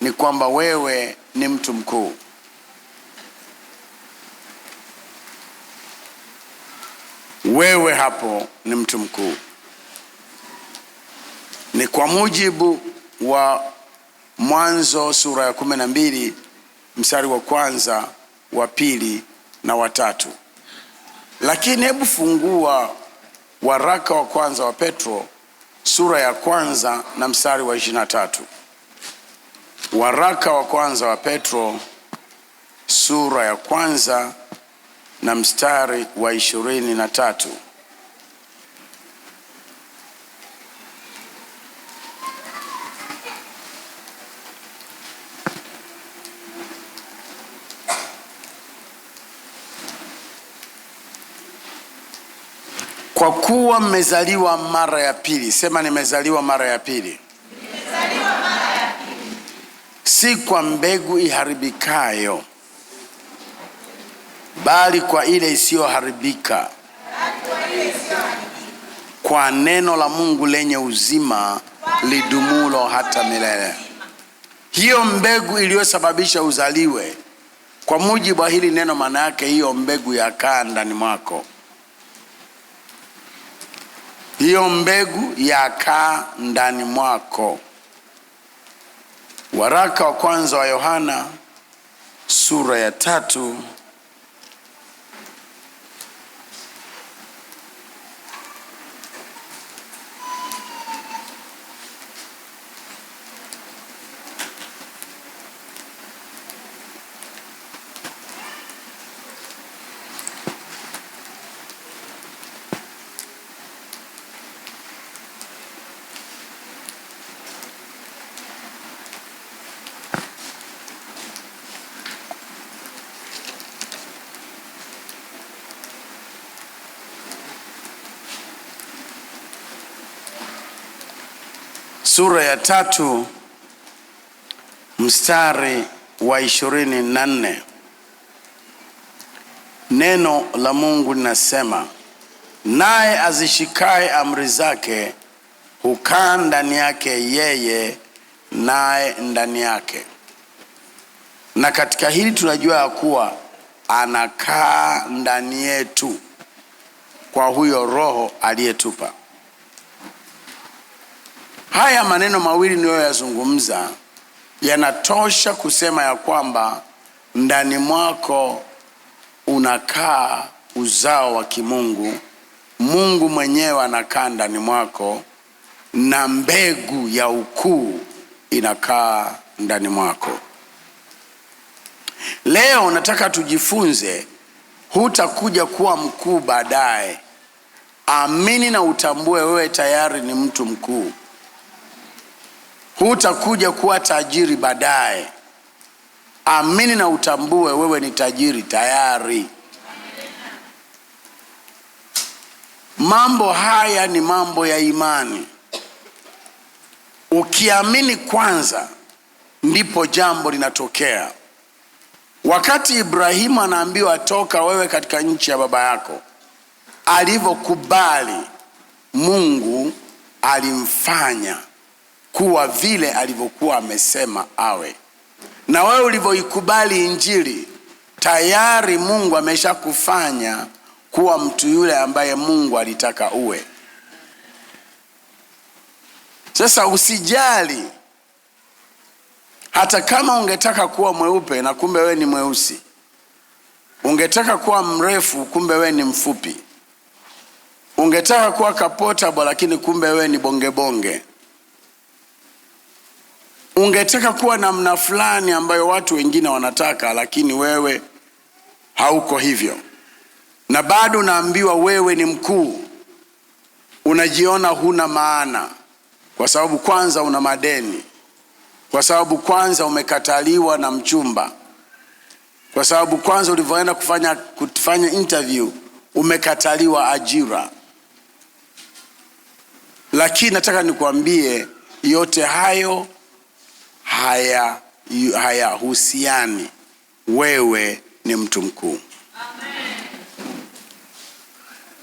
ni kwamba wewe ni mtu mkuu. Wewe hapo ni mtu mkuu. Ni kwa mujibu wa Mwanzo sura ya 12 mstari wa 1, wa 2 na wa 3. Lakini hebu fungua waraka wa kwanza wa Petro sura ya 1 na mstari wa 23. Waraka wa kwanza wa Petro sura ya 1 na mstari wa 23. Kwa kuwa mmezaliwa mara ya pili. Sema nimezaliwa mara ya pili. Nimezaliwa mara ya pili. Si kwa mbegu iharibikayo, bali kwa ile isiyoharibika, kwa neno la Mungu lenye uzima lidumulo hata milele. Hiyo mbegu iliyosababisha uzaliwe, kwa mujibu wa hili neno, maana yake hiyo mbegu yakaa ndani mwako. Hiyo mbegu yakaa ndani mwako. Waraka wa kwanza wa Yohana sura ya 3 sura ya 3 mstari wa 24. Neno la Mungu linasema, naye azishikae amri zake hukaa ndani yake yeye, naye ndani yake. Na katika hili tunajua ya kuwa anakaa ndani yetu kwa huyo Roho aliyetupa. Haya maneno mawili niliyoyazungumza yanatosha kusema ya kwamba ndani mwako unakaa uzao wa kimungu. Mungu mwenyewe anakaa ndani mwako na mbegu ya ukuu inakaa ndani mwako. Leo nataka tujifunze, hutakuja kuwa mkuu baadaye. Amini na utambue wewe tayari ni mtu mkuu. Hutakuja kuwa tajiri baadaye. Amini na utambue wewe ni tajiri tayari. Mambo haya ni mambo ya imani. Ukiamini kwanza, ndipo jambo linatokea. Wakati Ibrahimu anaambiwa toka wewe katika nchi ya baba yako, alivyokubali, Mungu alimfanya kuwa vile alivyokuwa amesema awe. Na wewe ulivyoikubali Injili, tayari Mungu ameshakufanya kuwa mtu yule ambaye Mungu alitaka uwe. Sasa usijali hata kama ungetaka kuwa mweupe na kumbe wewe ni mweusi. Ungetaka kuwa mrefu kumbe wewe ni mfupi. Ungetaka kuwa kapotable lakini kumbe wewe ni bongebonge. Ungetaka kuwa namna fulani ambayo watu wengine wanataka lakini wewe hauko hivyo. Na bado unaambiwa wewe ni mkuu. Unajiona huna maana kwa sababu kwanza una madeni. Kwa sababu kwanza umekataliwa na mchumba. Kwa sababu kwanza ulivyoenda kufanya interview umekataliwa ajira. Lakini nataka nikuambie yote hayo hayahusiani. Wewe ni mtu mkuu. Amen.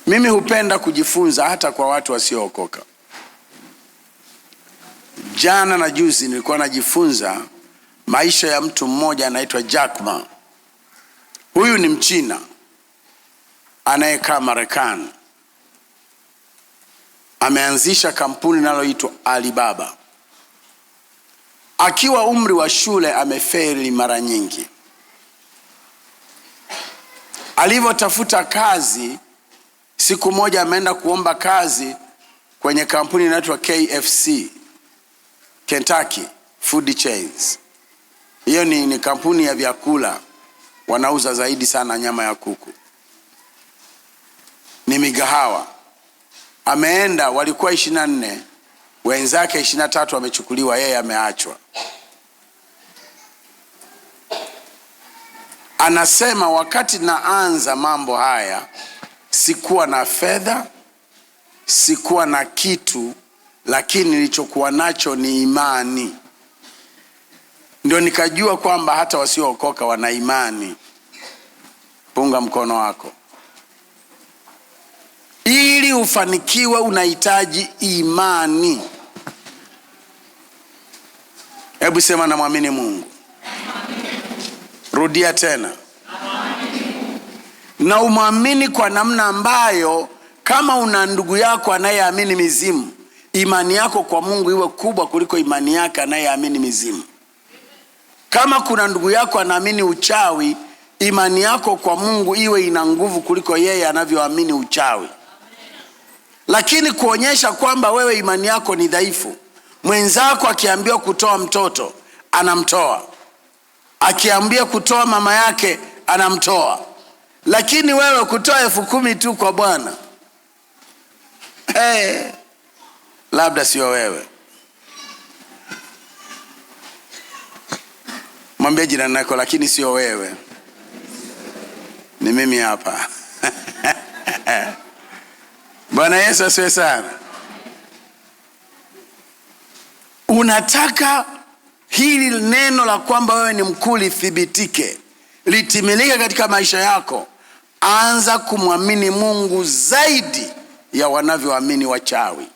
Mimi hupenda kujifunza hata kwa watu wasiookoka. Jana na juzi nilikuwa najifunza maisha ya mtu mmoja anaitwa Jack Ma. Huyu ni Mchina anayekaa Marekani. Ameanzisha kampuni linaloitwa Alibaba. Akiwa umri wa shule amefeli mara nyingi. Alivyotafuta kazi, siku moja ameenda kuomba kazi kwenye kampuni inaitwa KFC, Kentucky Food Chains. Hiyo ni kampuni ya vyakula, wanauza zaidi sana nyama ya kuku. Ni migahawa. Ameenda, walikuwa 24, wenzake 23 wamechukuliwa, yeye ameachwa. Anasema wakati naanza mambo haya sikuwa na fedha, sikuwa na kitu, lakini nilichokuwa nacho ni imani. Ndio nikajua kwamba hata wasiookoka wana imani. Punga mkono wako. Ili ufanikiwe unahitaji imani. Hebu sema namwamini Mungu. Rudia tena. Na umwamini kwa namna ambayo kama una ndugu yako anayeamini mizimu, imani yako kwa Mungu iwe kubwa kuliko imani yake anayeamini mizimu. Kama kuna ndugu yako anaamini uchawi, imani yako kwa Mungu iwe ina nguvu kuliko yeye anavyoamini uchawi. Lakini kuonyesha kwamba wewe imani yako ni dhaifu, mwenzako akiambiwa kutoa mtoto anamtoa, akiambia kutoa mama yake anamtoa, lakini wewe kutoa 10,000 tu kwa Bwana, labda sio wewe. Mwambie jirani yako, lakini sio wewe, ni mimi hapa. Bwana Yesu asifiwe sana. Unataka hili neno la kwamba wewe ni mkuu lithibitike, litimilike katika maisha yako, anza kumwamini Mungu zaidi ya wanavyoamini wachawi.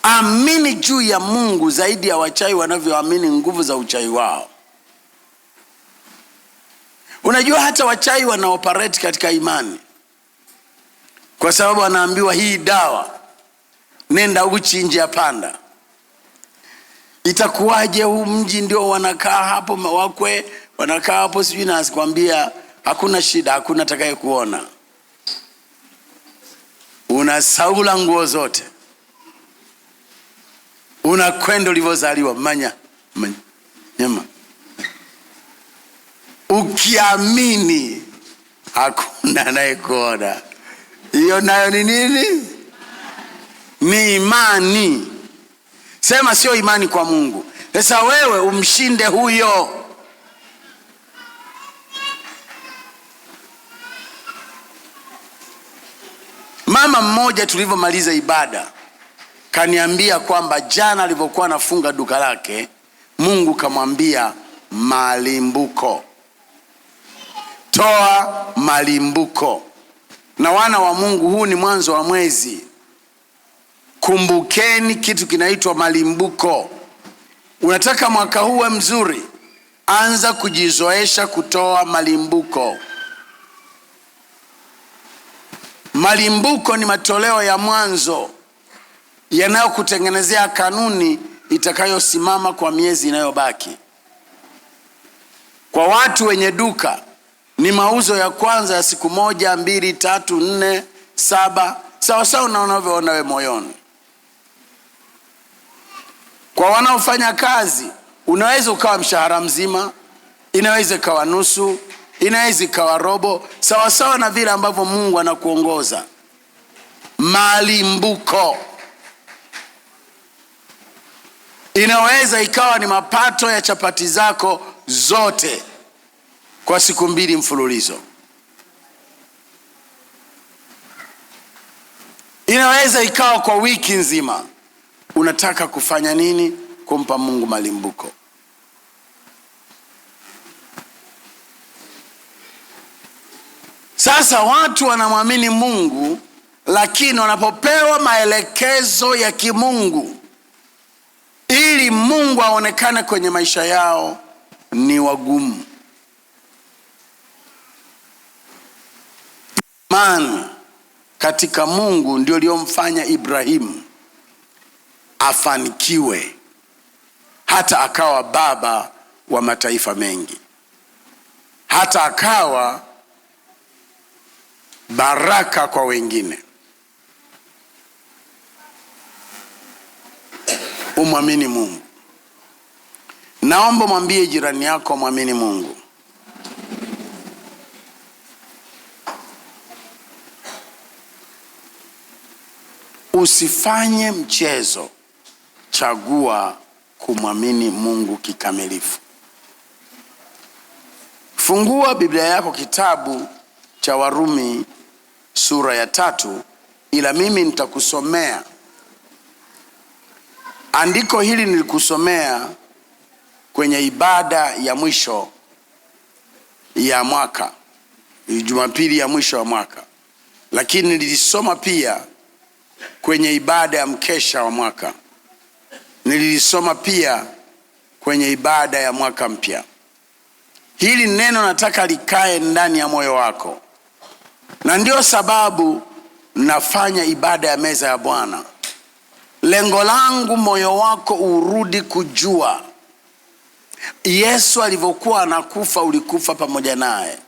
Amini juu ya Mungu zaidi ya wachawi wanavyoamini nguvu za uchawi wao. Unajua hata wachawi wanaoperate katika imani, kwa sababu wanaambiwa hii dawa, nenda uchi nje ya panda. Itakuwaje huu mji ndio wanakaa hapo wakwe, wanakaa hapo sijui, na asikwambia hakuna shida, hakuna atakaye kuona. Unasaula nguo zote, unakwenda ulivyozaliwa, manya nyama, ukiamini hakuna anayekuona. Hiyo nayo ni nini? Ni imani. Sema sio imani kwa Mungu. Sasa wewe umshinde huyo. Mama mmoja tulivyomaliza ibada kaniambia kwamba jana alivyokuwa anafunga duka lake, Mungu kamwambia malimbuko, toa malimbuko. Na wana wa Mungu, huu ni mwanzo wa mwezi. Kumbukeni kitu kinaitwa malimbuko. Unataka mwaka huu mzuri, anza kujizoesha kutoa malimbuko. Malimbuko ni matoleo ya mwanzo yanayokutengenezea kanuni itakayosimama kwa miezi inayobaki. Kwa watu wenye duka ni mauzo ya kwanza ya siku 1, 2, 3, 4, 7, sawa sawa na unavyoona wewe moyoni. Kwa wanaofanya kazi, unaweza ukawa mshahara mzima, inaweza ikawa nusu, inaweza ikawa robo, sawa sawa na vile ambavyo Mungu anakuongoza. Malimbuko inaweza ikawa ni mapato ya chapati zako zote kwa siku 2 mfululizo. Inaweza ikawa kwa wiki nzima. Unataka kufanya nini? Kumpa Mungu malimbuko. Sasa watu wanamwamini Mungu, lakini wanapopewa maelekezo ya kimungu ili Mungu aonekane kwenye maisha yao ni wagumu. Imani katika Mungu ndio iliyomfanya Ibrahimu afanikiwe hata akawa baba wa mataifa mengi, hata akawa baraka kwa wengine. Umwamini Mungu. Naomba mwambie jirani yako mwamini Mungu. Usifanye mchezo, chagua kumwamini Mungu kikamilifu. Fungua Biblia yako kitabu cha Warumi sura ya 3, ila mimi nitakusomea andiko hili. Nilikusomea kwenye ibada ya mwisho ya mwaka, Jumapili ya mwisho wa mwaka, lakini nilisoma pia kwenye ibada ya mkesha wa mwaka, nilisoma pia kwenye ibada ya mwaka mpya. Hili neno nataka likae ndani ya moyo wako, na ndio sababu nafanya ibada ya meza ya Bwana. Lengo langu moyo wako urudi kujua Yesu alivyokuwa anakufa ulikufa pamoja naye,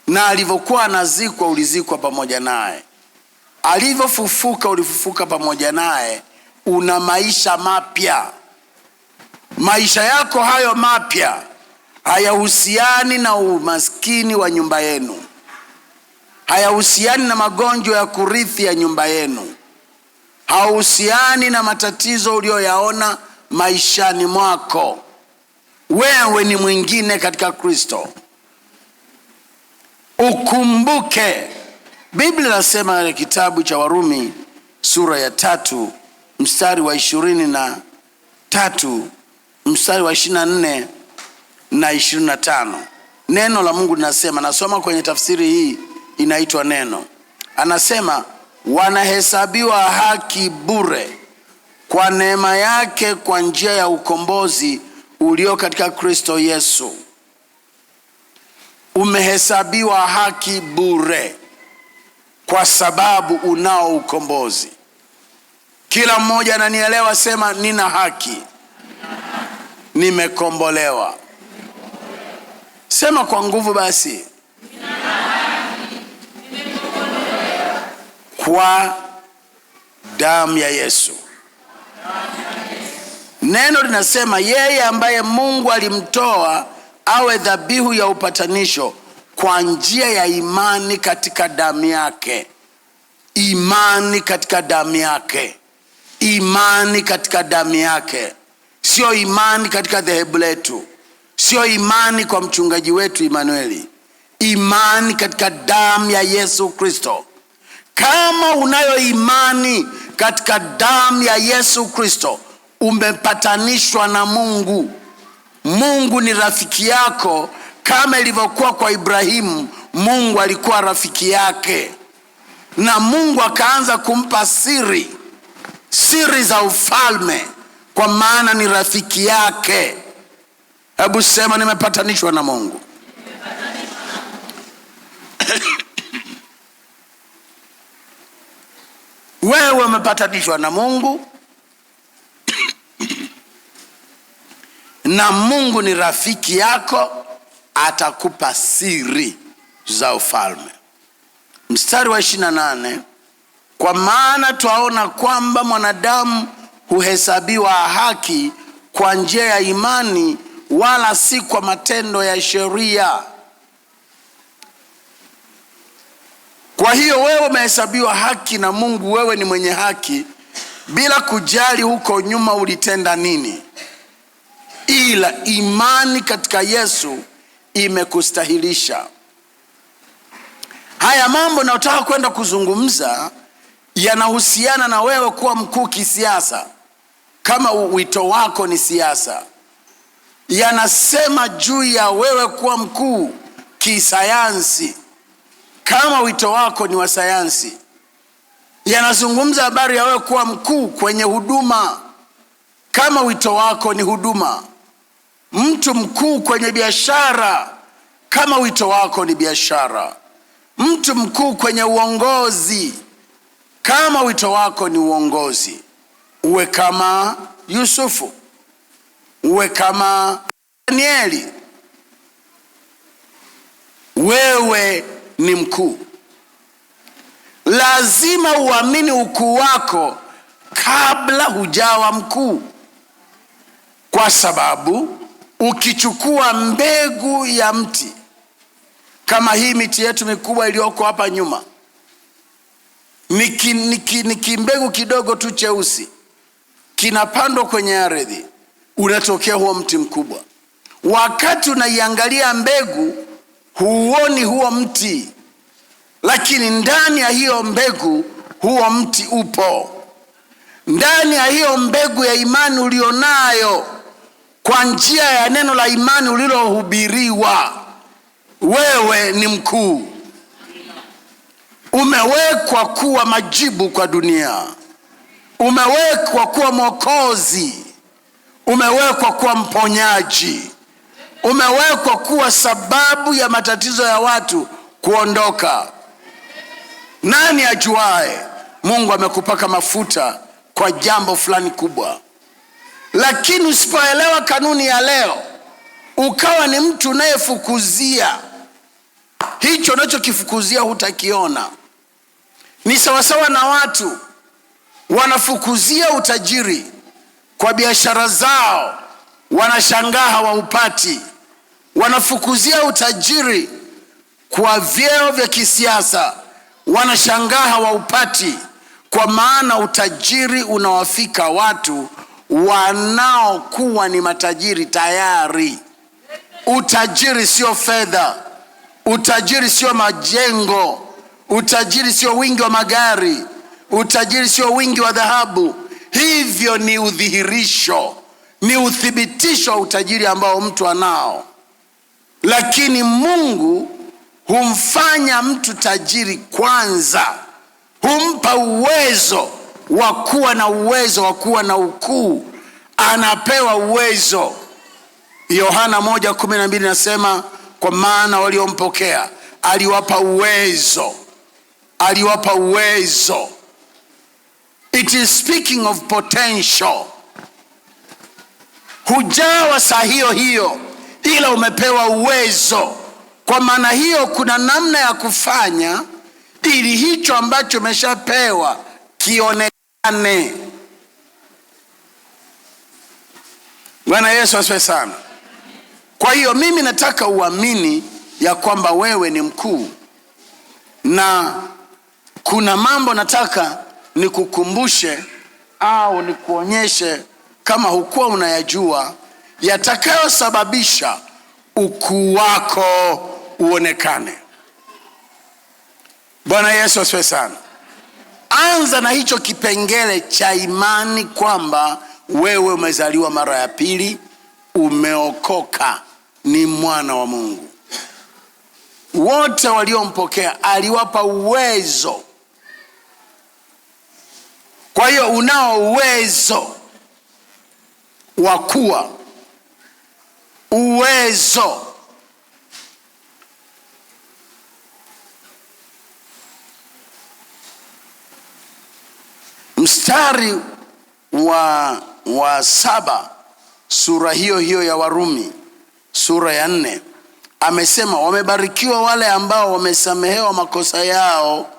na alivyokuwa anazikwa ulizikwa pamoja naye, alivyofufuka ulifufuka pamoja naye. Una maisha mapya. Maisha yako hayo mapya hayahusiani na umaskini wa nyumba yenu, hayahusiani na magonjwa ya kurithi ya nyumba yenu, hayahusiani na matatizo uliyoyaona maishani mwako. Wewe ni mwingine katika Kristo. Ukumbuke Biblia inasema katika kitabu cha Warumi sura ya 3 mstari wa 23 mstari wa 24 na 25. Neno la Mungu linasema, nasoma kwenye tafsiri hii inaitwa Neno. Anasema wanahesabiwa haki bure kwa neema yake kwa njia ya ukombozi ulio katika Kristo Yesu. Umehesabiwa haki bure kwa sababu unao ukombozi. Kila mmoja ananielewa, sema nina haki. Nimekombolewa. Sema kwa nguvu basi. Kwa damu ya Yesu. Neno linasema yeye ambaye Mungu alimtoa awe dhabihu ya upatanisho kwa njia ya imani katika damu yake. Imani katika damu yake. Imani katika damu yake. Sio imani katika dhehebu letu, sio imani kwa mchungaji wetu Emanueli. Imani katika damu ya Yesu Kristo. Kama unayo imani katika damu ya Yesu Kristo, umepatanishwa na Mungu. Mungu ni rafiki yako, kama ilivyokuwa kwa Ibrahimu. Mungu alikuwa rafiki yake, na Mungu akaanza kumpa siri za ufalme, kwa maana ni rafiki yake. Hebu sema nimepatanishwa na Mungu. Wewe umepatanishwa na Mungu na Mungu ni rafiki yako, atakupa siri za ufalme. Mstari wa 28, kwa maana twaona kwamba mwanadamu huhesabiwa haki kwa njia ya imani, wala si kwa matendo ya sheria. Kwa hiyo wewe umehesabiwa haki na Mungu, wewe ni mwenye haki bila kujali huko nyuma ulitenda nini, ila imani katika Yesu imekustahilisha. Haya mambo nataka kwenda kuzungumza yanahusiana na wewe kuwa mkuu kisiasa, kama wito wako ni siasa. Yanasema juu ya wewe kuwa mkuu kisayansi, kama wito wako ni wa sayansi. Yanazungumza habari ya wewe kuwa mkuu kwenye huduma. kama wito wako ni huduma. Mtu mkuu kwenye biashara kama wito wako ni biashara. Mtu mkuu kwenye uongozi kama wito wako ni uongozi. Uwe kama Yusufu, uwe kama Danieli. Wewe ni mkuu. Lazima uamini ukuu wako kabla hujawa mkuu, kwa sababu ukichukua mbegu ya mti kama hii miti yetu mikubwa iliyoko hapa nyuma, ni kimbegu kidogo tu cheusi, kinapandwa kwenye ardhi, unatokea huo mti mkubwa. Wakati unaiangalia mbegu huoni huo mti, lakini ndani ya hiyo mbegu huo mti upo. Ndani ya hiyo mbegu ya imani ulionayo kwa njia ya neno la imani ulilohubiriwa, wewe ni mkuu. Umewekwa kuwa majibu kwa dunia. Umewekwa kuwa mwokozi. Umewekwa kuwa mponyaji. Umewekwa kuwa sababu ya matatizo ya watu kuondoka. Nani ajuae, Mungu amekupaka mafuta kwa jambo fulani kubwa. Lakini usipoelewa kanuni ya leo, ukawa ni mtu unayefukuzia, hicho unachokifukuzia hutakiona. Ni sawasawa na watu wanafukuzia utajiri kwa biashara zao, wanashangaa hawaupati. Wanafukuzia utajiri kwa vyeo vya kisiasa, wanashangaa hawaupati. Kwa maana utajiri unawafika watu wanaokuwa ni matajiri tayari. Utajiri sio fedha, utajiri sio majengo, utajiri sio wingi wa magari, utajiri sio wingi wa dhahabu. Hivyo ni udhihirisho, ni uthibitisho wa utajiri ambao mtu anao. Lakini Mungu humfanya mtu tajiri kwanza, humpa uwezo wa kuwa na uwezo wa kuwa na ukuu. Anapewa uwezo. Yohana 1:12 nasema, kwa maana waliompokea aliwapa uwezo. Aliwapa uwezo. It is speaking of potential. Hujawa saa hiyo hiyo, ila umepewa uwezo. Kwa maana hiyo kuna namna ya kufanya ili hicho ambacho umeshapewa kionekane. Bwana Yesu asifiwe sana. Kwa hiyo mimi nataka uamini ya kwamba wewe ni mkuu, na kuna mambo nataka nikukumbushe au nikuonyeshe kama hukuwa unayajua, yatakayosababisha ukuu wako uonekane. Bwana Yesu asifiwe sana. Anza na hicho kipengele cha imani kwamba wewe umezaliwa mara ya pili, umeokoka, ni mwana wa Mungu. Wote waliompokea aliwapa uwezo. Kwa hiyo unao uwezo wa kuwa, uwezo. Mstari wa 7 sura hiyo ya Warumi sura ya 4 amesema, wamebarikiwa wale ambao wamesamehewa makosa yao,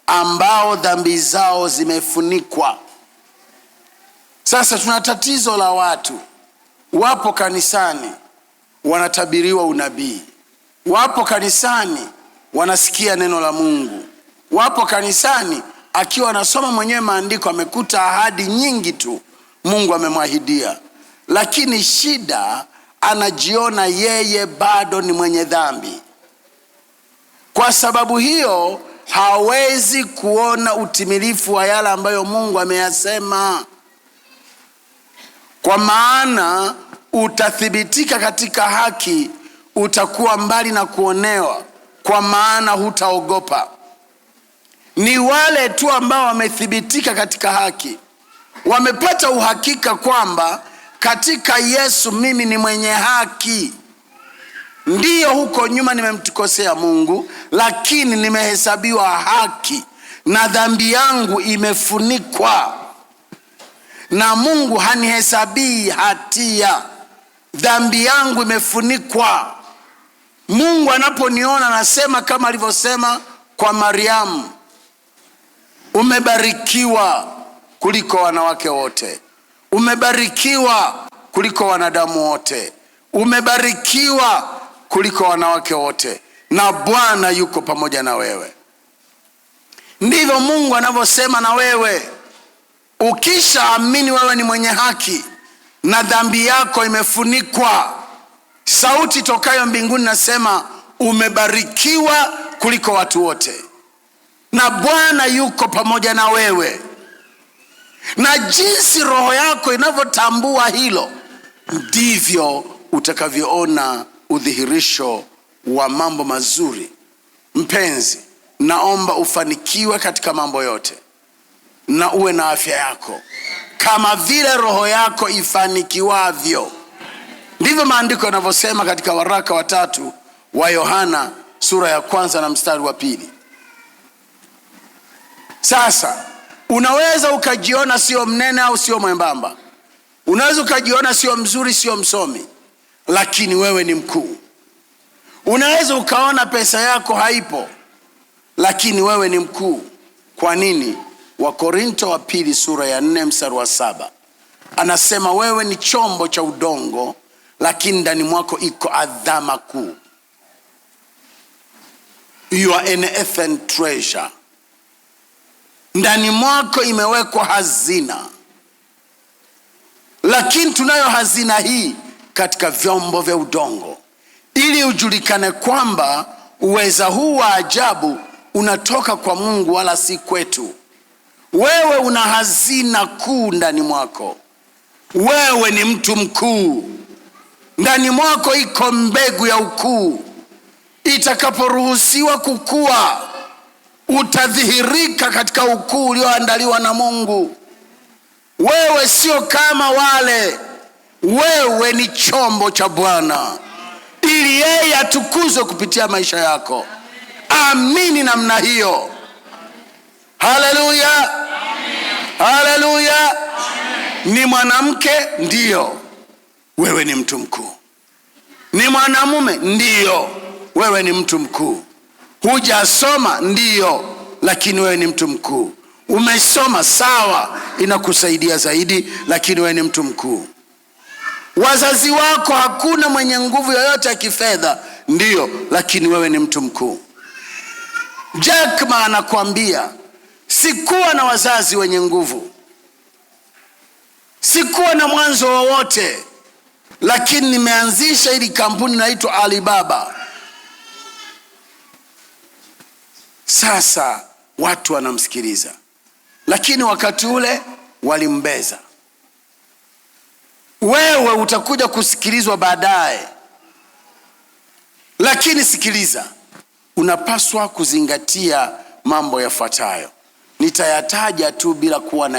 ambao dhambi zao zimefunikwa. Sasa tuna tatizo la watu, wapo kanisani wanatabiriwa unabii, wapo kanisani wanasikia neno la Mungu, wapo kanisani akiwa anasoma mwenyewe maandiko amekuta ahadi nyingi tu Mungu amemwahidia, lakini shida anajiona yeye bado ni mwenye dhambi. Kwa sababu hiyo hawezi kuona utimilifu wa yale ambayo Mungu ameyasema. Kwa maana utathibitika katika haki, utakuwa mbali na kuonewa, kwa maana hutaogopa. Ni wale tu ambao wamethibitika katika haki wamepata uhakika kwamba katika Yesu mimi ni mwenye haki. Ndiyo, huko nyuma nimemtukosea Mungu, lakini nimehesabiwa haki na dhambi yangu imefunikwa, na Mungu hanihesabii hatia. Dhambi yangu imefunikwa. Mungu anaponiona anasema kama alivyosema kwa Mariamu, umebarikiwa kuliko wanawake wote, umebarikiwa kuliko wanadamu wote, umebarikiwa kuliko wanawake wote, na Bwana yuko pamoja na wewe. Ndivyo Mungu anavyosema na wewe. Ukishaamini wewe ni mwenye haki na dhambi yako imefunikwa, sauti tokayo mbinguni nasema umebarikiwa kuliko watu wote, na Bwana yuko pamoja na wewe. Na jinsi roho yako inavyotambua hilo, ndivyo utakavyoona udhihirisho wa mambo mazuri. Mpenzi, naomba ufanikiwe katika mambo yote na uwe na afya yako kama vile roho yako ifanikiwavyo. Ndivyo maandiko yanavyosema katika waraka wa 3 wa Yohana sura ya 1 na mstari wa 2. Sasa unaweza ukajiona sio mnene au sio mwembamba, unaweza ukajiona sio mzuri, sio msomi, lakini wewe ni mkuu. Unaweza ukaona pesa yako haipo, lakini wewe ni mkuu. Kwa nini? Wakorinto wa 2 sura ya 4 mstari wa 7 anasema wewe ni chombo cha udongo, lakini ndani mwako iko adhama kuu. You are an earthen treasure. Ndani mwako imewekwa hazina, lakini tunayo hazina hii katika vyombo vya udongo, ili ujulikane kwamba uweza huu wa ajabu unatoka kwa Mungu wala si kwetu. Wewe una hazina kuu ndani mwako. Wewe ni mtu mkuu. Ndani mwako iko mbegu ya ukuu. Itakaporuhusiwa kukua, utadhihirika katika ukuu ulioandaliwa na Mungu. Wewe sio kama wale. Wewe ni chombo cha Bwana, ili yeye atukuzwe kupitia maisha yako. Amini namna hiyo. Haleluya, haleluya. Ni mwanamke? Ndiyo, wewe ni mtu mkuu. Ni mwanamume? Ndiyo, wewe ni mtu mkuu. Hujasoma? Ndiyo, lakini wewe ni mtu mkuu. Umesoma? Sawa, inakusaidia zaidi, lakini wewe ni mtu mkuu. Wazazi wako hakuna mwenye nguvu yoyote ya kifedha? Ndiyo, lakini wewe ni mtu mkuu. Jack Ma anakuambia, sikuwa na wazazi wenye nguvu, sikuwa na mwanzo wowote, lakini nimeanzisha hili kampuni inaitwa Alibaba. Sasa watu wanamsikiliza, lakini wakati ule walimbeza. Wewe utakuja kusikilizwa baadaye, lakini sikiliza, unapaswa kuzingatia mambo yafuatayo. Nitayataja tu bila kuwa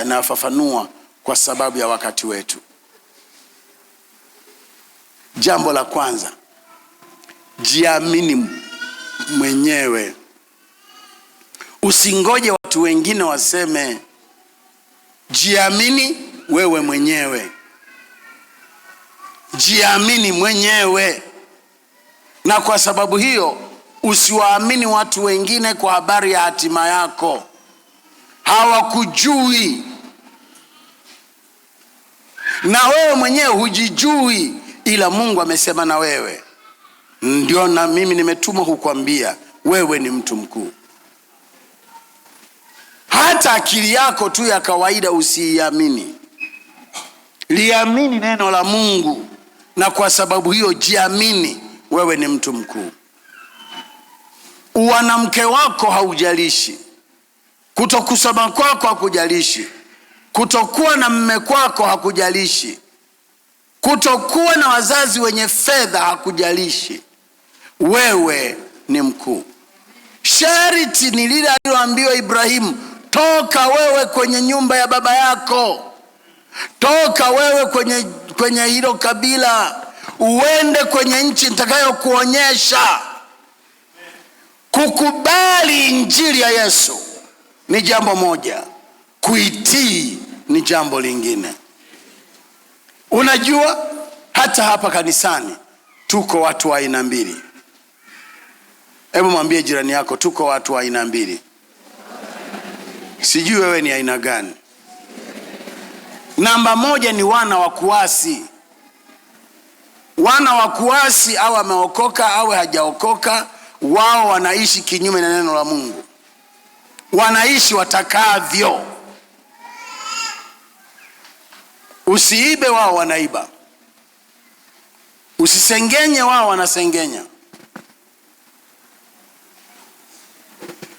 nayafafanua kwa sababu ya wakati wetu. Jambo la kwanza, jiamini mwenyewe. Usingoje watu wengine waseme. Jiamini wewe mwenyewe. Jiamini mwenyewe. Na kwa sababu hiyo usiwaamini watu wengine kwa habari ya hatima yako. Hawakujui, na wewe mwenyewe hujijui, ila Mungu amesema na wewe. Ndio na mimi nimetumwa kukwambia wewe ni mtu mkuu. Hata akili yako tu ya kawaida usiiamini. Liamini neno la Mungu, na kwa sababu hiyo jiamini wewe ni mtu mkuu. Uwanamke wako haujalishi, kutokusoma kwako hakujalishi, kutokuwa na mume kwako hakujalishi, kutokuwa na wazazi wenye fedha hakujalishi. Wewe ni mkuu. Sharti ni lile aliloambiwa Ibrahimu, Toka wewe kwenye nyumba ya baba yako, toka wewe kwenye hilo kabila, uende kwenye nchi nitakayokuonyesha. Kukubali injili ya Yesu ni jambo moja, kuitii ni jambo lingine. Unajua, hata hapa kanisani tuko watu wa aina mbili. Hebu mwambie jirani yako, tuko watu wa aina mbili. Sijui wewe ni aina gani. Namba moja ni wana wa kuasi. Wana wa kuasi, au ameokoka au hajaokoka, wao wanaishi kinyume na neno la Mungu, wanaishi watakavyo. Usiibe, wao wanaiba. Usisengenye, wao wanasengenya.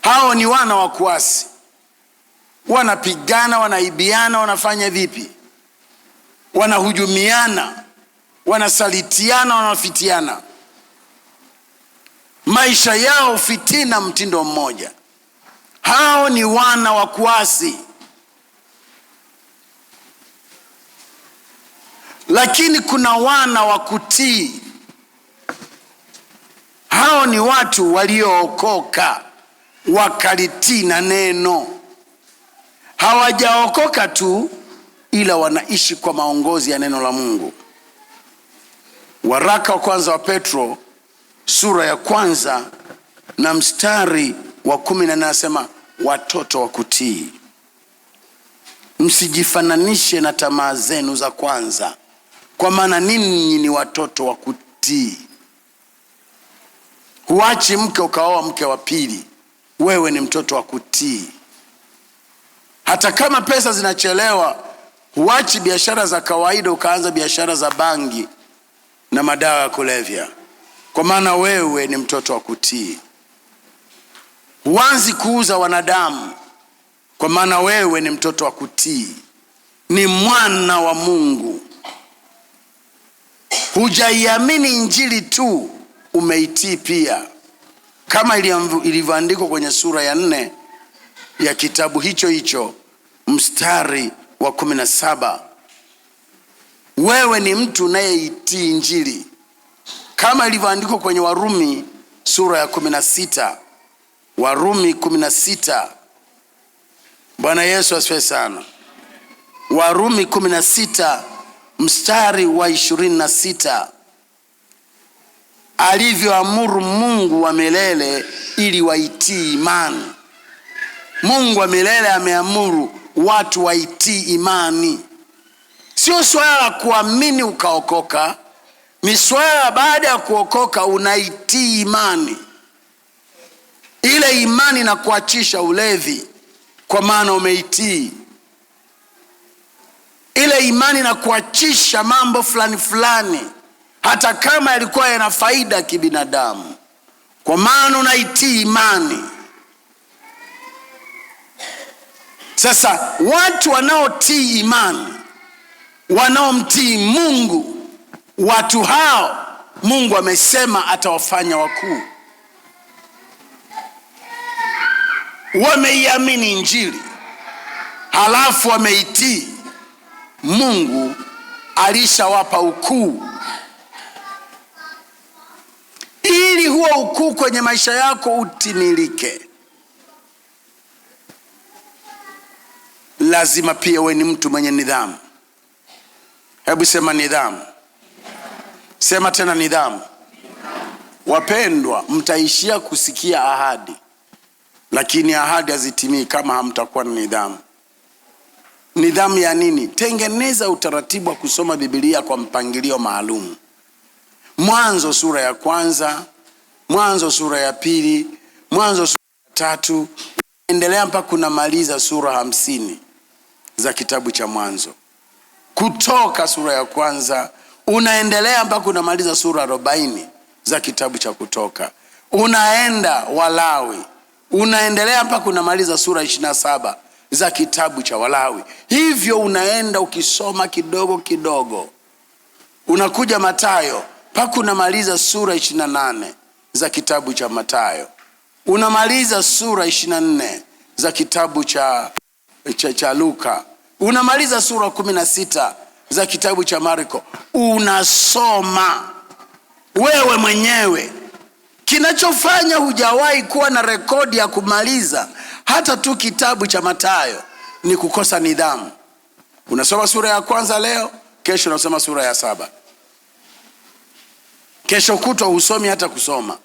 Hao ni wana wa kuasi. Wanapigana, wanaibiana, wanafanya vipi? Wanahujumiana, wanasalitiana, wanafitiana. Maisha yao fitina, mtindo mmoja. Hao ni wana wa kuasi. Lakini kuna wana wa kutii. Hao ni watu waliookoka, wakalitii na neno. Hawajaokoka tu, ila wanaishi kwa maongozi ya neno la Mungu. Waraka wa kwanza wa Petro sura ya 1 na mstari wa 14 nasema, watoto wa kutii, msijifananishe na tamaa zenu za kwanza, kwa maana ninyi ni watoto wa kutii. Huachi mke ukaoa mke wa pili, wewe ni mtoto wa kutii. Hata kama pesa zinachelewa, huachi biashara za kawaida ukaanza biashara za bangi na madawa ya kulevya, kwa maana wewe ni mtoto wa kutii. Huanzi kuuza wanadamu, kwa maana wewe ni mtoto wa kutii, ni mwana wa Mungu. Hujaiamini injili tu, umeitii pia, kama ilivyoandikwa kwenye sura ya 4 ya kitabu hicho hicho mstari wa 17. Wewe ni mtu unayeitii injili, kama ilivyoandikwa kwenye Warumi sura ya 16. Warumi 16. Bwana Yesu asifiwe sana. Warumi 16 mstari wa 26. Alivyoamuru Mungu wa milele ili waitii imani. Mungu wa milele ameamuru watu waitii imani. Sio swala la kuamini ukaokoka, ni swala baada ya kuokoka unaitii imani. Ile imani na kuachisha ulevi, kwa maana umeitii. Ile imani na kuachisha mambo fulani fulani, hata kama yalikuwa yana faida kibinadamu, kwa maana unaitii imani. Sasa watu wanaotii imani, wanaomtii Mungu, watu hao Mungu amesema atawafanya wakuu. Wameiamini injili, halafu wameitii. Mungu alishawapa ukuu. Ili huo ukuu kwenye maisha yako utimilike, lazima pia uwe ni mtu mwenye nidhamu. Hebu sema nidhamu. Sema tena nidhamu. Wapendwa, mtaishia kusikia ahadi, lakini ahadi hazitimii kama hamtakuwa na nidhamu. Nidhamu ya nini? Tengeneza utaratibu wa kusoma Biblia kwa mpangilio maalum. Mwanzo sura ya 1, Mwanzo sura ya 2, Mwanzo sura ya 3, endelea mpaka kunamaliza sura 50 za kitabu cha Mwanzo. Kutoka sura ya 1 unaendelea mpaka unamaliza sura 40 za kitabu cha Kutoka. Unaenda Walawi, unaendelea mpaka unamaliza sura 27 za kitabu cha Walawi. Hivyo unaenda ukisoma kidogo kidogo. Unakuja Mathayo mpaka unamaliza sura 28 za kitabu cha Mathayo. Unamaliza sura 24 za kitabu cha Luka, unamaliza sura 16 za kitabu cha Marko, unasoma wewe mwenyewe. Kinachofanya hujawahi kuwa na rekodi ya kumaliza hata tu kitabu cha Mathayo ni kukosa nidhamu. Unasoma sura ya kwanza leo, kesho unasoma sura ya 7. Kesho kutwa husomi hata kusoma.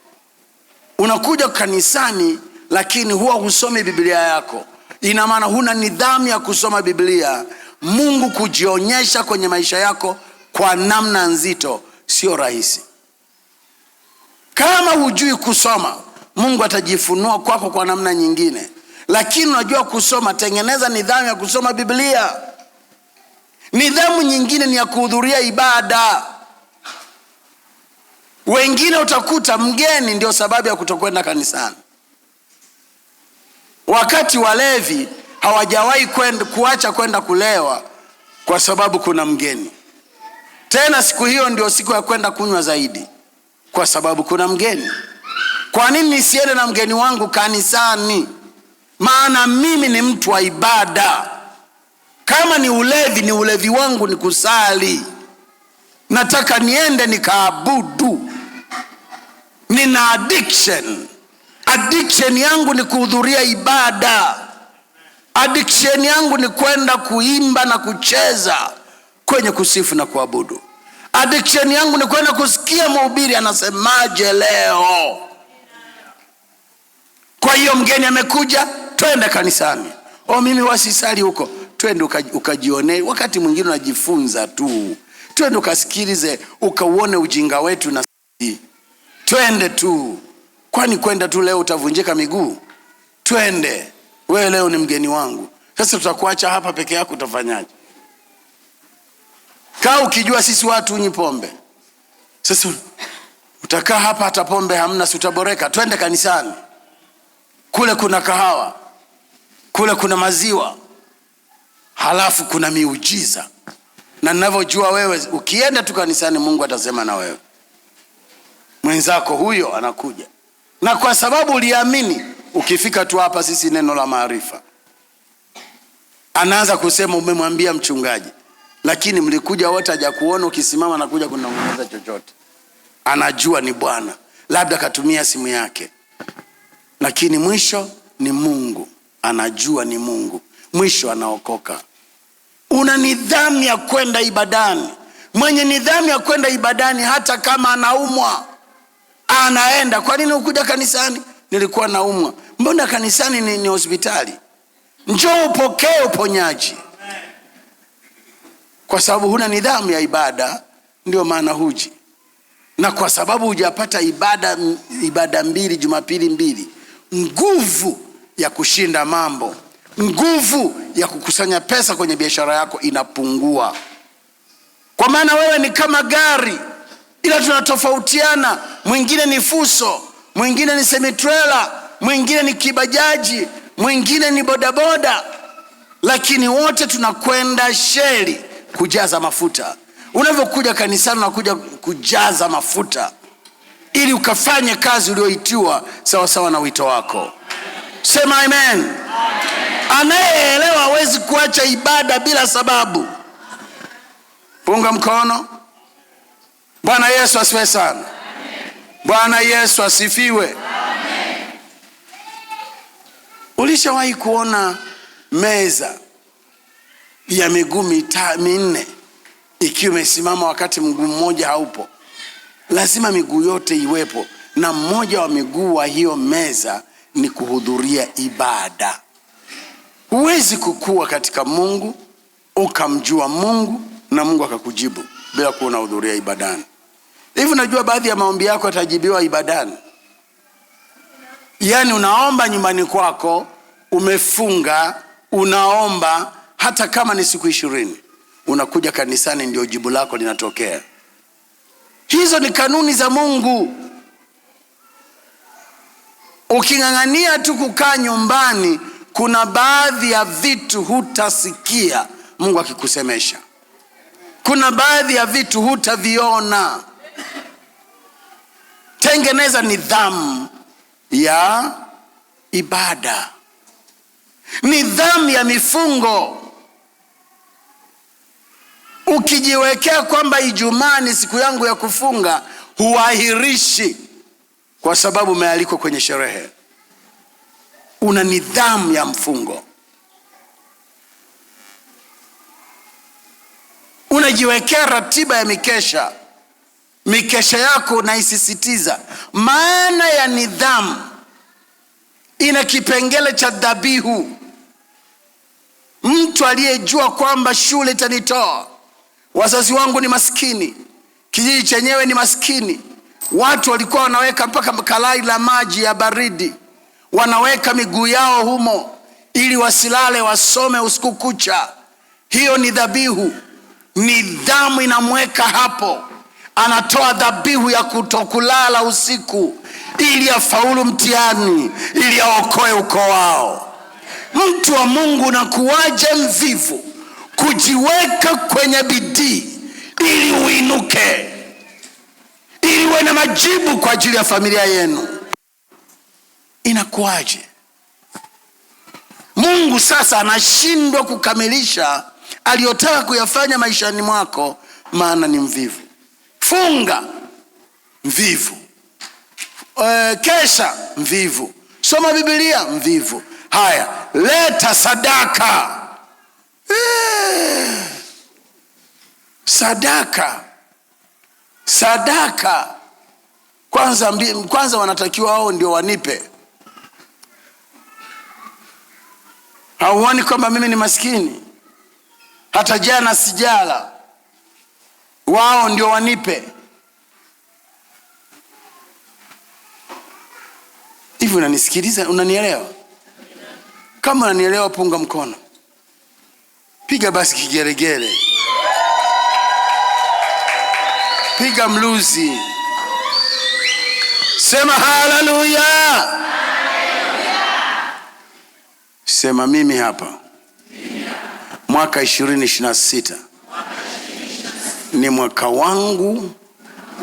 Unakuja kanisani lakini huwa husomi Biblia yako. Ina maana huna nidhamu ya kusoma Biblia. Mungu kujionyesha kwenye maisha yako kwa namna nzito sio rahisi. Kama hujui kusoma, Mungu atajifunua kwako kwa namna nyingine. Lakini unajua kusoma, tengeneza nidhamu ya kusoma Biblia. Nidhamu nyingine ni ya kuhudhuria ibada. Wengine utakuta mgeni ndio sababu ya kutokwenda kanisani. Wakati walevi hawajawahi kuacha kwenda kulewa kwa sababu kuna mgeni. Tena siku hiyo ndio siku ya kwenda kunywa zaidi kwa sababu kuna mgeni. Kwa nini nisiende na mgeni wangu kanisani? Maana mimi ni mtu wa ibada. Kama ni ulevi, ni ulevi wangu ni kusali. Nataka niende nikaabudu. Nina addiction. Addiction yangu ni kuhudhuria ibada. Addiction yangu ni kwenda kuimba na kucheza kwenye kusifu na kuabudu. Addiction yangu ni kwenda kusikia mhubiri anasemaje leo. Kwa hiyo mgeni amekuja, twende kanisani. Mimi wasisali huko. Twende ukajionee. Wakati mwingine unajifunza tu. Twende ukasikilize, ukauone ujinga wetu na sisi. Twende tu. Kwani kwenda tu leo utavunjika miguu? Twende. Wewe leo ni mgeni wangu. Sasa tutakuacha hapa peke yako, utafanyaje? Kaa ukijua sisi watu hunywi pombe. Sasa utakaa hapa hata pombe hamna, si utaboreka? Twende kanisani. Kule kuna kahawa. Kule kuna maziwa. Halafu kuna miujiza. Na ninavyojua wewe ukienda tu kanisani, Mungu atasema na wewe. Mwenzako huyo anakuja. Na kwa sababu uliamini, ukifika tu hapa sisi neno la maarifa, anaanza kusema umemwambia mchungaji. Lakini mlikuja wote hajakuona ukisimama na kuja kunong'oneza chochote. Anajua ni Bwana. Labda katumia simu yake. Lakini mwisho ni Mungu. Anajua ni Mungu. Mwisho anaokoka. Una nidhamu ya kwenda ibadani. Mwenye nidhamu ya kwenda ibadani hata kama anaumwa, anaenda. Kwa nini ukuja kanisani? Nilikuwa naumwa. Mbona kanisani ni hospitali? Njoo upokee uponyaji. Kwa sababu huna nidhamu ya ibada, ndio maana huji. Na kwa sababu hujapata ibada mbili, Jumapili mbili, nguvu ya kushinda mambo, nguvu ya kukusanya pesa kwenye biashara yako inapungua. Kwa maana wewe ni kama gari, ila tunatofautiana. Mwingine ni fuso, mwingine ni semi-trailer, mwingine ni kibajaji, mwingine ni bodaboda. Lakini wote tunakwenda sheli kujaza mafuta. Unavyokuja kanisani unakuja kujaza mafuta ili ukafanye kazi ulioitiwa sawa sawa na wito wako. Sema amen. Anayeelewa hawezi kuacha ibada bila sababu. Punga mkono. Bwana Yesu asifiwe sana. Bwana Yesu asifiwe. Ulishawahi kuona meza ya miguu minne ikiwa imesimama wakati mguu mmoja haupo? Lazima miguu yote iwepo, na mmoja wa miguu wa hiyo meza ni kuhudhuria ibada. Huwezi kukua katika Mungu ukamjua Mungu na Mungu akakujibu bila kuwa unahudhuria ibadani. Hivi unajua baadhi ya maombi yako yatajibiwa ibadani? Yaani unaomba nyumbani kwako, umefunga, unaomba hata kama ni siku 20. Unakuja kanisani ndio jibu lako linatokea. Hizo ni kanuni za Mungu. Uking'ang'ania tu kukaa nyumbani, kuna baadhi ya vitu hutasikia Mungu akikusemesha. Kuna baadhi ya vitu hutaviona. Tengeneza nidhamu ya ibada. Nidhamu ya mifungo. Ukijiwekea kwamba Ijumaa ni siku yangu ya kufunga, huahirishi kwa sababu umealikwa kwenye sherehe. Una nidhamu ya mfungo. Unajiwekea ratiba ya mikesha. Mikesha yako unaisisitiza. Maana ya nidhamu ina kipengele cha dhabihu. Mtu aliyejua kwamba shule itanitoa, wazazi wangu ni maskini, kijiji chenyewe ni maskini, watu walikuwa wanaweka mpaka kalai la maji ya baridi, wanaweka miguu yao humo ili wasilale, wasome usiku kucha. Hiyo ni dhabihu. Nidhamu inamweka hapo. Anatoa dhabihu ya kutokulala usiku ili afaulu mtihani, ili aokoe ukoo wao. Mtu wa Mungu, na kuwaje mvivu kujiweka kwenye bidii ili uinuke, ili uwe na majibu kwa ajili ya familia yenu. Inakuwaje? Mungu sasa anashindwa kukamilisha aliyotaka kuyafanya maishani mwako, maana ni mvivu. Funga, mvivu. Kesha, mvivu. Soma Biblia, mvivu. Haya, leta sadaka. Sadaka. Kwanza wanatakiwa wao ndio wanipe. Hauoni kwamba mimi ni maskini? Hata jana sijala. Wao ndio wanipe. Hivi unanisikiliza? Unanielewa? Kama unanielewa, punga mkono. Piga basi kigeregere. Piga mluzi. Sema haleluya. Sema mimi hapa. Mwaka 2026 ni mwaka wangu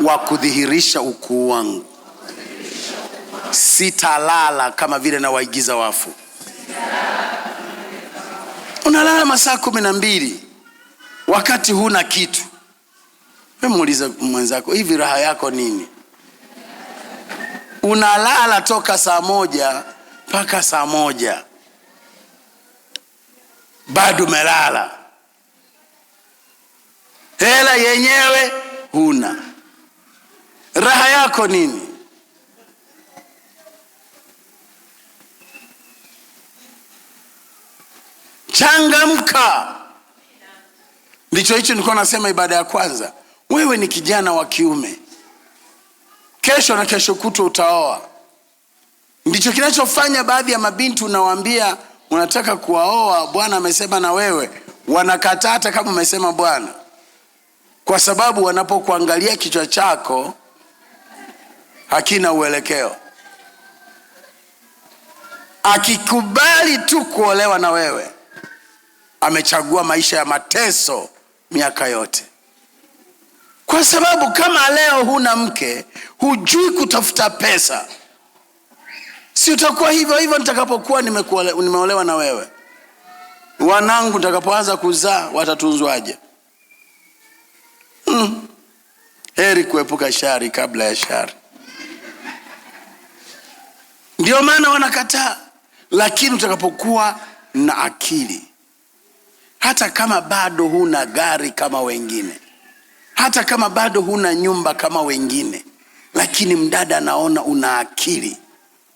wa kudhihirisha ukuu wangu. Sitalala kama vile na waigiza wafu. Unalala masaa 12 wakati huna kitu. Wewe muulize mwenzako, hivi raha yako nini? Unalala toka saa 1 mpaka saa 1, bado umelala. Hela yenyewe huna. Raha yako nini? Changamka. Ndicho hicho nilikuwa nasema ibada ya kwanza. Wewe ni kijana wa kiume. Kesho na kesho kutwa utaoa. Ndicho kinachofanya baadhi ya mabinti unawaambia unataka kuwaoa, Bwana amesema na wewe, wanakataa hata kama umesema Bwana. Kwa sababu wanapokuangalia kichwa chako hakina uelekeo. Akikubali tu kuolewa na wewe, amechagua maisha ya mateso miaka yote. Kwa sababu kama leo huna mke, hujui kutafuta pesa, si utakuwa hivyo hivyo nitakapokuwa nimeolewa na wewe. Wanangu nitakapoanza kuzaa watatunzwaje? Heri kuepuka shari kabla ya shari. Ndio maana wanakataa. Lakini utakapokuwa na akili, hata kama bado huna gari kama wengine, hata kama bado huna nyumba kama wengine, lakini mdada anaona una akili,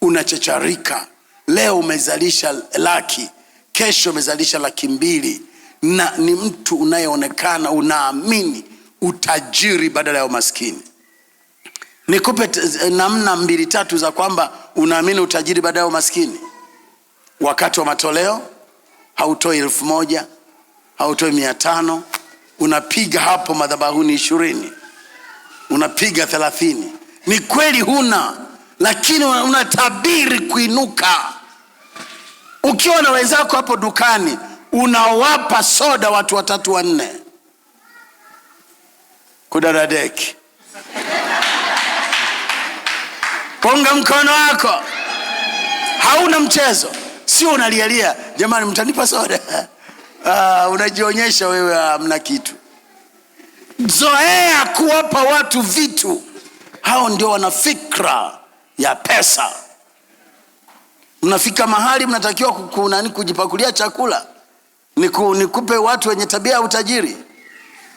unachacharika. Leo umezalisha 100,000, kesho umezalisha 200,000, na ni mtu unayeonekana unaamini utajiri badala ya umaskini. Nikupe namna 2-3 za kwamba unaamini utajiri badala ya umaskini. Wakati wa matoleo hautoi 1,000, hautoi 500, unapiga hapo madhabahuni 20, unapiga 30. Ni kweli huna, lakini unatabiri kuinuka. Ukiwa na wenzako hapo dukani, unawapa soda watu 3-4. Kudadadeki. Punga mkono wako. Hauna mchezo. Sio unalialia, jamani mtanipa soda. Unajionyesha wewe hamna kitu. Zoea kuwapa watu vitu. Hao ndio wana fikra ya pesa. Mnafika mahali mnatakiwa kujipakulia chakula, nikupe watu wenye tabia ya utajiri.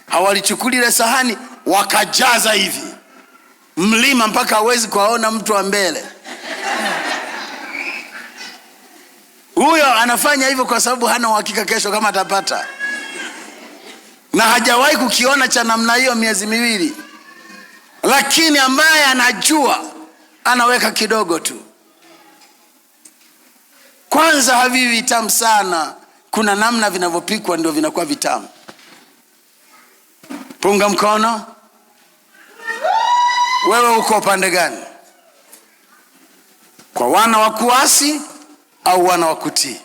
Hawalichukuli ile sahani wakajaza hivi mlima mpaka hawezi kuona mtu wa mbele. Huyo anafanya hivyo kwa sababu hana uhakika kesho kama atapata, na hajawahi kukiona cha namna hiyo miezi miwili. Lakini ambaye anajua anaweka kidogo tu. Kwanza havivi vitamu sana, kuna namna vinavyopikwa ndio vinakuwa vitamu. Punga mkono. Wewe uko upande gani? Kwa wana wa kuasi au wana wa kutii?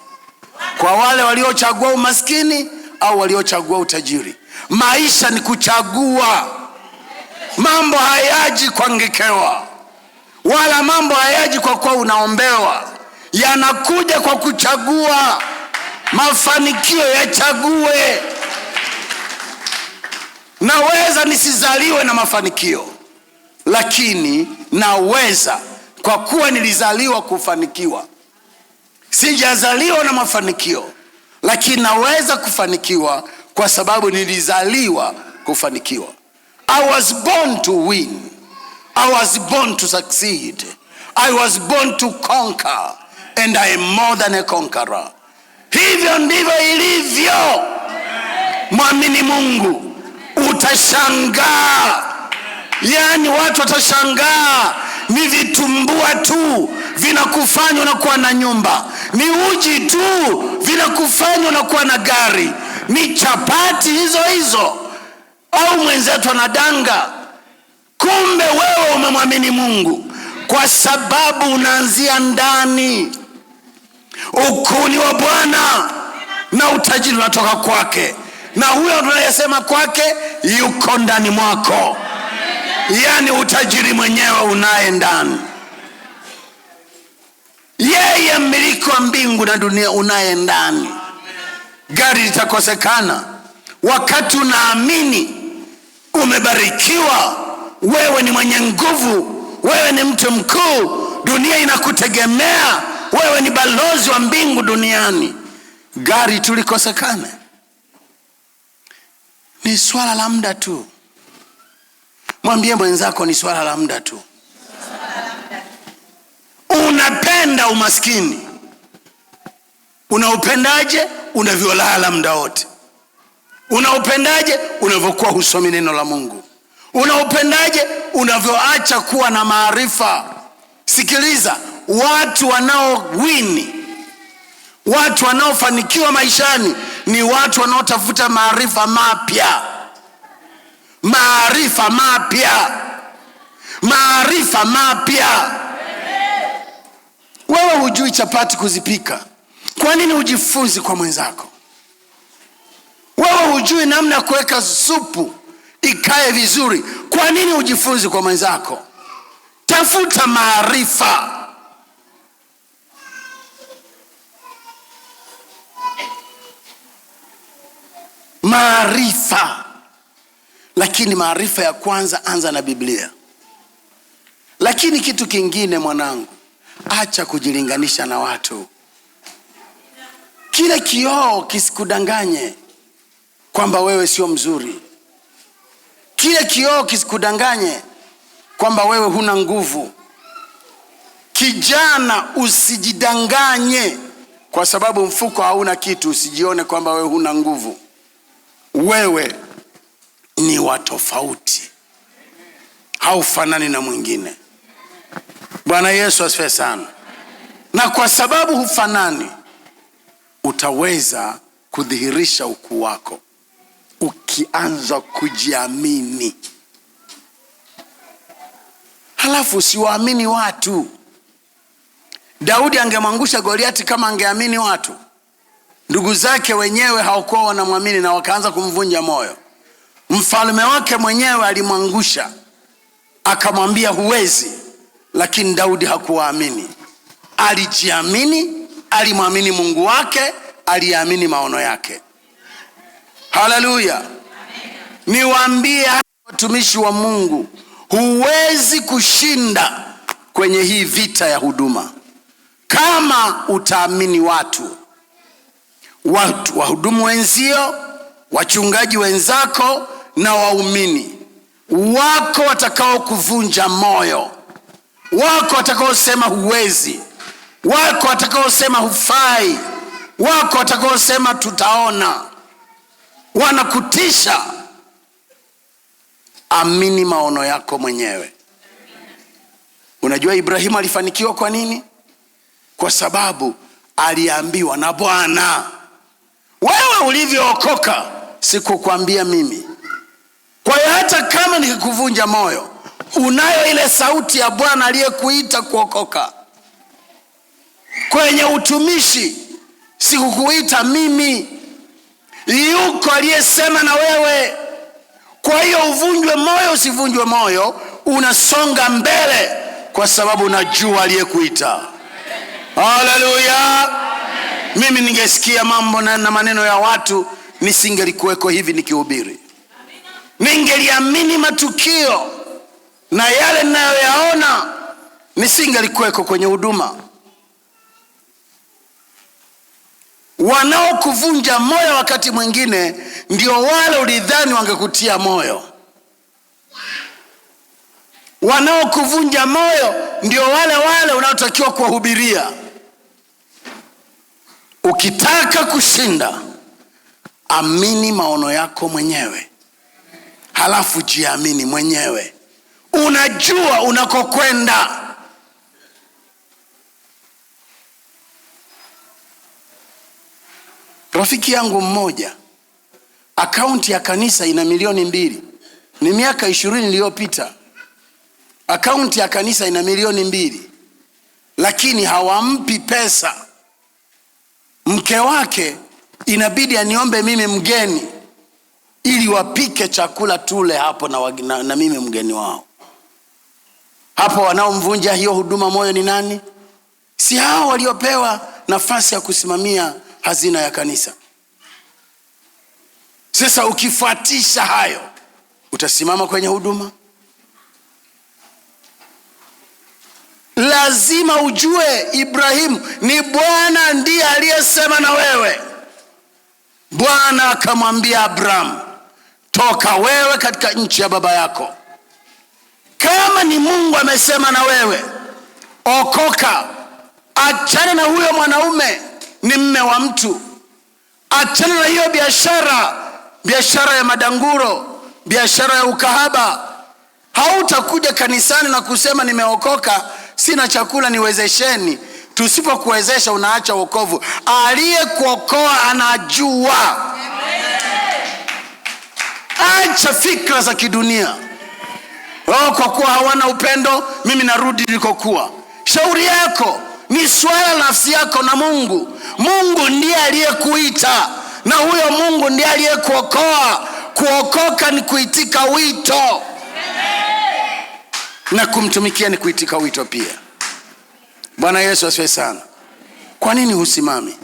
Kwa wale waliochagua umaskini au waliochagua utajiri? Maisha ni kuchagua. Mambo hayaji kwa ngekewa, wala mambo hayaji kwa kuwa unaombewa. Yanakuja kwa kuchagua. Mafanikio yachague. Naweza nisizaliwe na mafanikio, lakini naweza, kwa kuwa nilizaliwa kufanikiwa. Sijazaliwa na mafanikio, lakini naweza kufanikiwa kwa sababu nilizaliwa kufanikiwa. I was born to win. I was born to succeed. I was born to conquer, and I am more than a conqueror. Hivyo ndivyo ilivyo. Mwamini Mungu, utashangaa. Yani watu watashangaa. Ni vitumbua tu vinakufanya unakuwa na nyumba. Ni uji tu vinakufanya unakuwa na gari. Ni chapati hizo hizo. Au mwenzetu anadanga. Kumbe wewe umemwamini Mungu kwa sababu unaanzia ndani. Ukuni wa Bwana na utajiri unatoka kwake, na huyo tunayesema kwake yuko ndani mwako. Yani utajiri mwenyewe unaye ndani. Yeye mmiliki wa mbingu na dunia unaye ndani. Gari litakosekana wakati unaamini umebarikiwa. Wewe ni mwenye nguvu, wewe ni mtu mkuu, dunia inakutegemea, wewe ni balozi wa mbingu duniani. Gari tulikosekane, ni swala la muda tu. Mwambie mwenzako ni swala la muda tu. Unapenda umaskini. Unaupendaje? Unavyolala muda wote. Unaupendaje? Unavyokuwa husomi neno la Mungu. Unaupendaje? Unavyoacha kuwa na maarifa. Sikiliza, watu wanaowini, watu wanaofanikiwa maishani ni watu wanaotafuta maarifa mapya. Maarifa mapya. Maarifa mapya. Wewe hujui chapati kuzipika, kwa nini ujifunzi kwa mwenzako? Wewe hujui namna kuweka supu ikae vizuri, kwa nini ujifunzi kwa mwenzako? Tafuta maarifa. Maarifa. Lakini maarifa ya kwanza, anza na Biblia. Lakini kitu kingine mwanangu, acha kujilinganisha na watu. Kile kioo kisikudanganye kwamba wewe sio mzuri. Kile kioo kisikudanganye kwamba wewe huna nguvu. Kijana, usijidanganye kwa sababu mfuko hauna kitu. Usijione kwamba wewe huna nguvu. Wewe ni wa tofauti, haufanani na mwingine. Bwana Yesu asifiwe sana. Na kwa sababu hufanani, utaweza kudhihirisha ukuu wako ukianza kujiamini. Halafu usiwaamini watu. Daudi angemwangusha Goliati kama angeamini watu. Ndugu zake wenyewe hawakuwa wanamwamini na wakaanza kumvunja moyo. Mfalme wake mwenyewe alimwangusha, akamwambia huwezi, lakini Daudi hakuwaamini. Alijiamini, alimwamini Mungu wake, aliamini maono yake. Haleluya. Niwaambie watumishi wa Mungu, huwezi kushinda kwenye hii vita ya huduma kama utaamini watu wahudumu wenzio, wachungaji wenzako na waumini wako watakao kuvunja moyo, wako watakao sema huwezi, wako watakao sema hufai, wako watakao sema tutaona, wanakutisha. Amini maono yako mwenyewe. Unajua Ibrahimu alifanikiwa kwa nini? Kwa sababu aliambiwa na Bwana. Wewe ulivyookoka sikukwambia mimi. Kwa hiyo hata kama nikikuvunja moyo, unayo ile sauti ya Bwana aliyekuita kuokoka. Kwenye utumishi sikukuita mimi, yuko aliyesema na wewe. Kwa hiyo uvunjwe moyo usivunjwe moyo, unasonga mbele kwa sababu unajua aliyekuita. Haleluya. Mimi ningesikia mambo na maneno ya watu, nisingelikuweko hivi nikihubiri. Ningeliamini matukio na yale ninayoyaona, nisingelikuweko kwenye huduma. Wanaokuvunja moyo wakati mwingine ndio wale ulidhani wangekutia moyo. Wanaokuvunja moyo ndio wale unaotakiwa kuwahubiria. Ukitaka kushinda, amini maono yako mwenyewe, halafu jiamini mwenyewe. Unajua unakokwenda. Rafiki yangu mmoja, akaunti ya kanisa ina milioni 2. Ni miaka 20 iliyopita. Akaunti ya kanisa ina milioni 2, lakini hawampi pesa. Mke wake inabidi aniombe mimi mgeni ili wapike chakula tule hapo na mimi mgeni wao. Hapo wanaomvunja hiyo huduma moyo ni nani? Si hao waliopewa nafasi ya kusimamia hazina ya kanisa. Sasa ukifuatisha hayo, utasimama kwenye huduma? Lazima ujue Ibrahimu ni Bwana ndiye aliyesema na wewe. Bwana akamwambia Abraham, toka wewe katika nchi ya baba yako. Kama ni Mungu amesema na wewe, okoka. Achana na huyo mwanaume, ni mme wa mtu. Achana na hiyo biashara ya madanguro, biashara ya ukahaba. Hautakuja kanisani na kusema nimeokoka, sina chakula niwezesheni. Tusipokuwezesha unaacha wokovu. Aliyekuokoa anajua. Acha fikra za kidunia. Kwa kuwa hawana upendo, mimi narudi nilikokuwa. Shauri yako, ni swala la nafsi yako na Mungu. Mungu ndiye aliyekuita, na huyo Mungu ndiye aliyekuokoa. Kuokoka ni kuitika wito, na kumtumikia ni kuitika wito pia. Bwana Yesu asifiwe sana. Kwa nini husimami?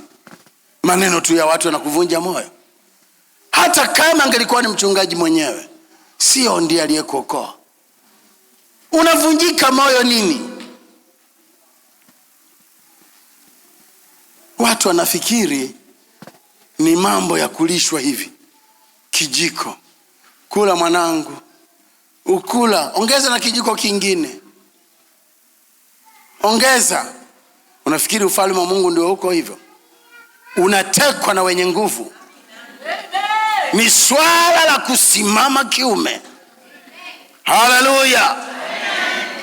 Maneno tu ya watu yanakuvunja moyo. Hata kama angelikuwa ni mchungaji mwenyewe, sio ndiye aliyekuokoa. Unavunjika moyo nini? Watu wanafikiri ni mambo ya kulishwa hivi kijiko. Kula mwanangu, ukula, ongeza na kijiko kingine, ongeza. Unafikiri ufalme wa Mungu ndio uko hivyo? Unatekwa na wenye nguvu. Ni swala la kusimama kiume. Haleluya.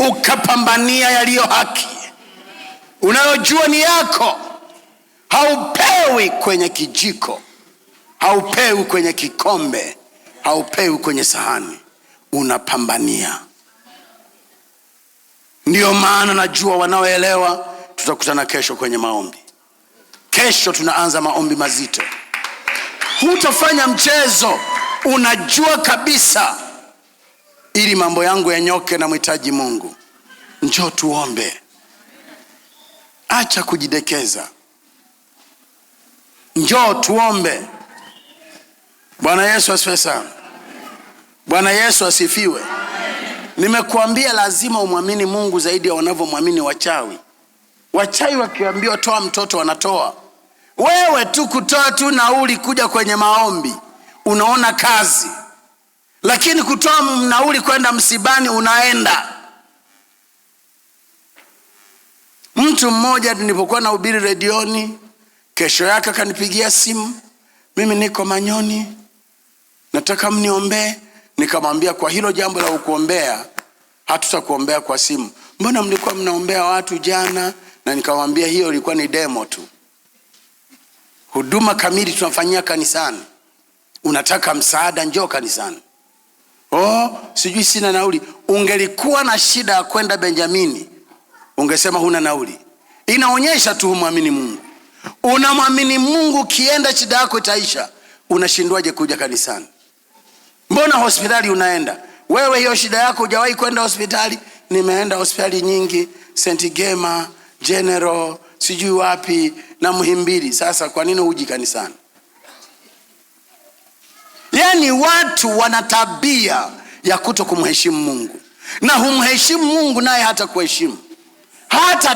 Ukapambania yaliyo haki, unayojua ni yako. Haupewi kwenye kijiko, haupewi kwenye kikombe, haupewi kwenye sahani. Unapambania. Ndio maana najua wanaoelewa. Tutakutana kesho kwenye maombi. Kesho tunaanza maombi mazito. Hutafanya mchezo. Unajua kabisa, ili mambo yangu yanyoke na mhitaji Mungu. Njoo tuombe. Acha kujidekeza. Njoo tuombe. Bwana Yesu asifiwe sana. Bwana Yesu asifiwe. Nimekuambia lazima umwamini Mungu zaidi ya wanavyomwamini wachawi. Wachawi wakiambiwa toa mtoto wanatoa. Wewe tu kutoa tu nauli kuja kwenye maombi unaona kazi, lakini kutoa nauli kwenda msibani unaenda. Mtu mmoja nilipokuwa nahubiri redioni, kesho yake akanipigia simu, mimi niko Manyoni, nataka mniombee. Nikamwambia kwa hilo jambo la kuombea hatutakuombea kwa simu. Mbona mlikuwa mnaombea watu jana? Na nikamwambia hiyo ilikuwa ni demo tu. Huduma kamili tunafanyia kanisani. Unataka msaada, njoo kanisani. Sijui sina nauli. Ungelikuwa na shida ya kwenda Benjamini, ungesema huna nauli. Inaonyesha tu humwamini Mungu. Unamwamini Mungu, kienda shida yako itaisha. Unashindwaje kuja kanisani? Mbona hospitali unaenda? Wewe hiyo shida yako hujawahi kwenda hospitali. Nimeenda hospitali nyingi, St. Gema, General, sijui wapi na Muhimbili. Sasa kwa nini huji kanisani? Yaani watu wana tabia ya kuto kumheshimu Mungu. Na humheshimu Mungu naye hata kuheshimu. Hata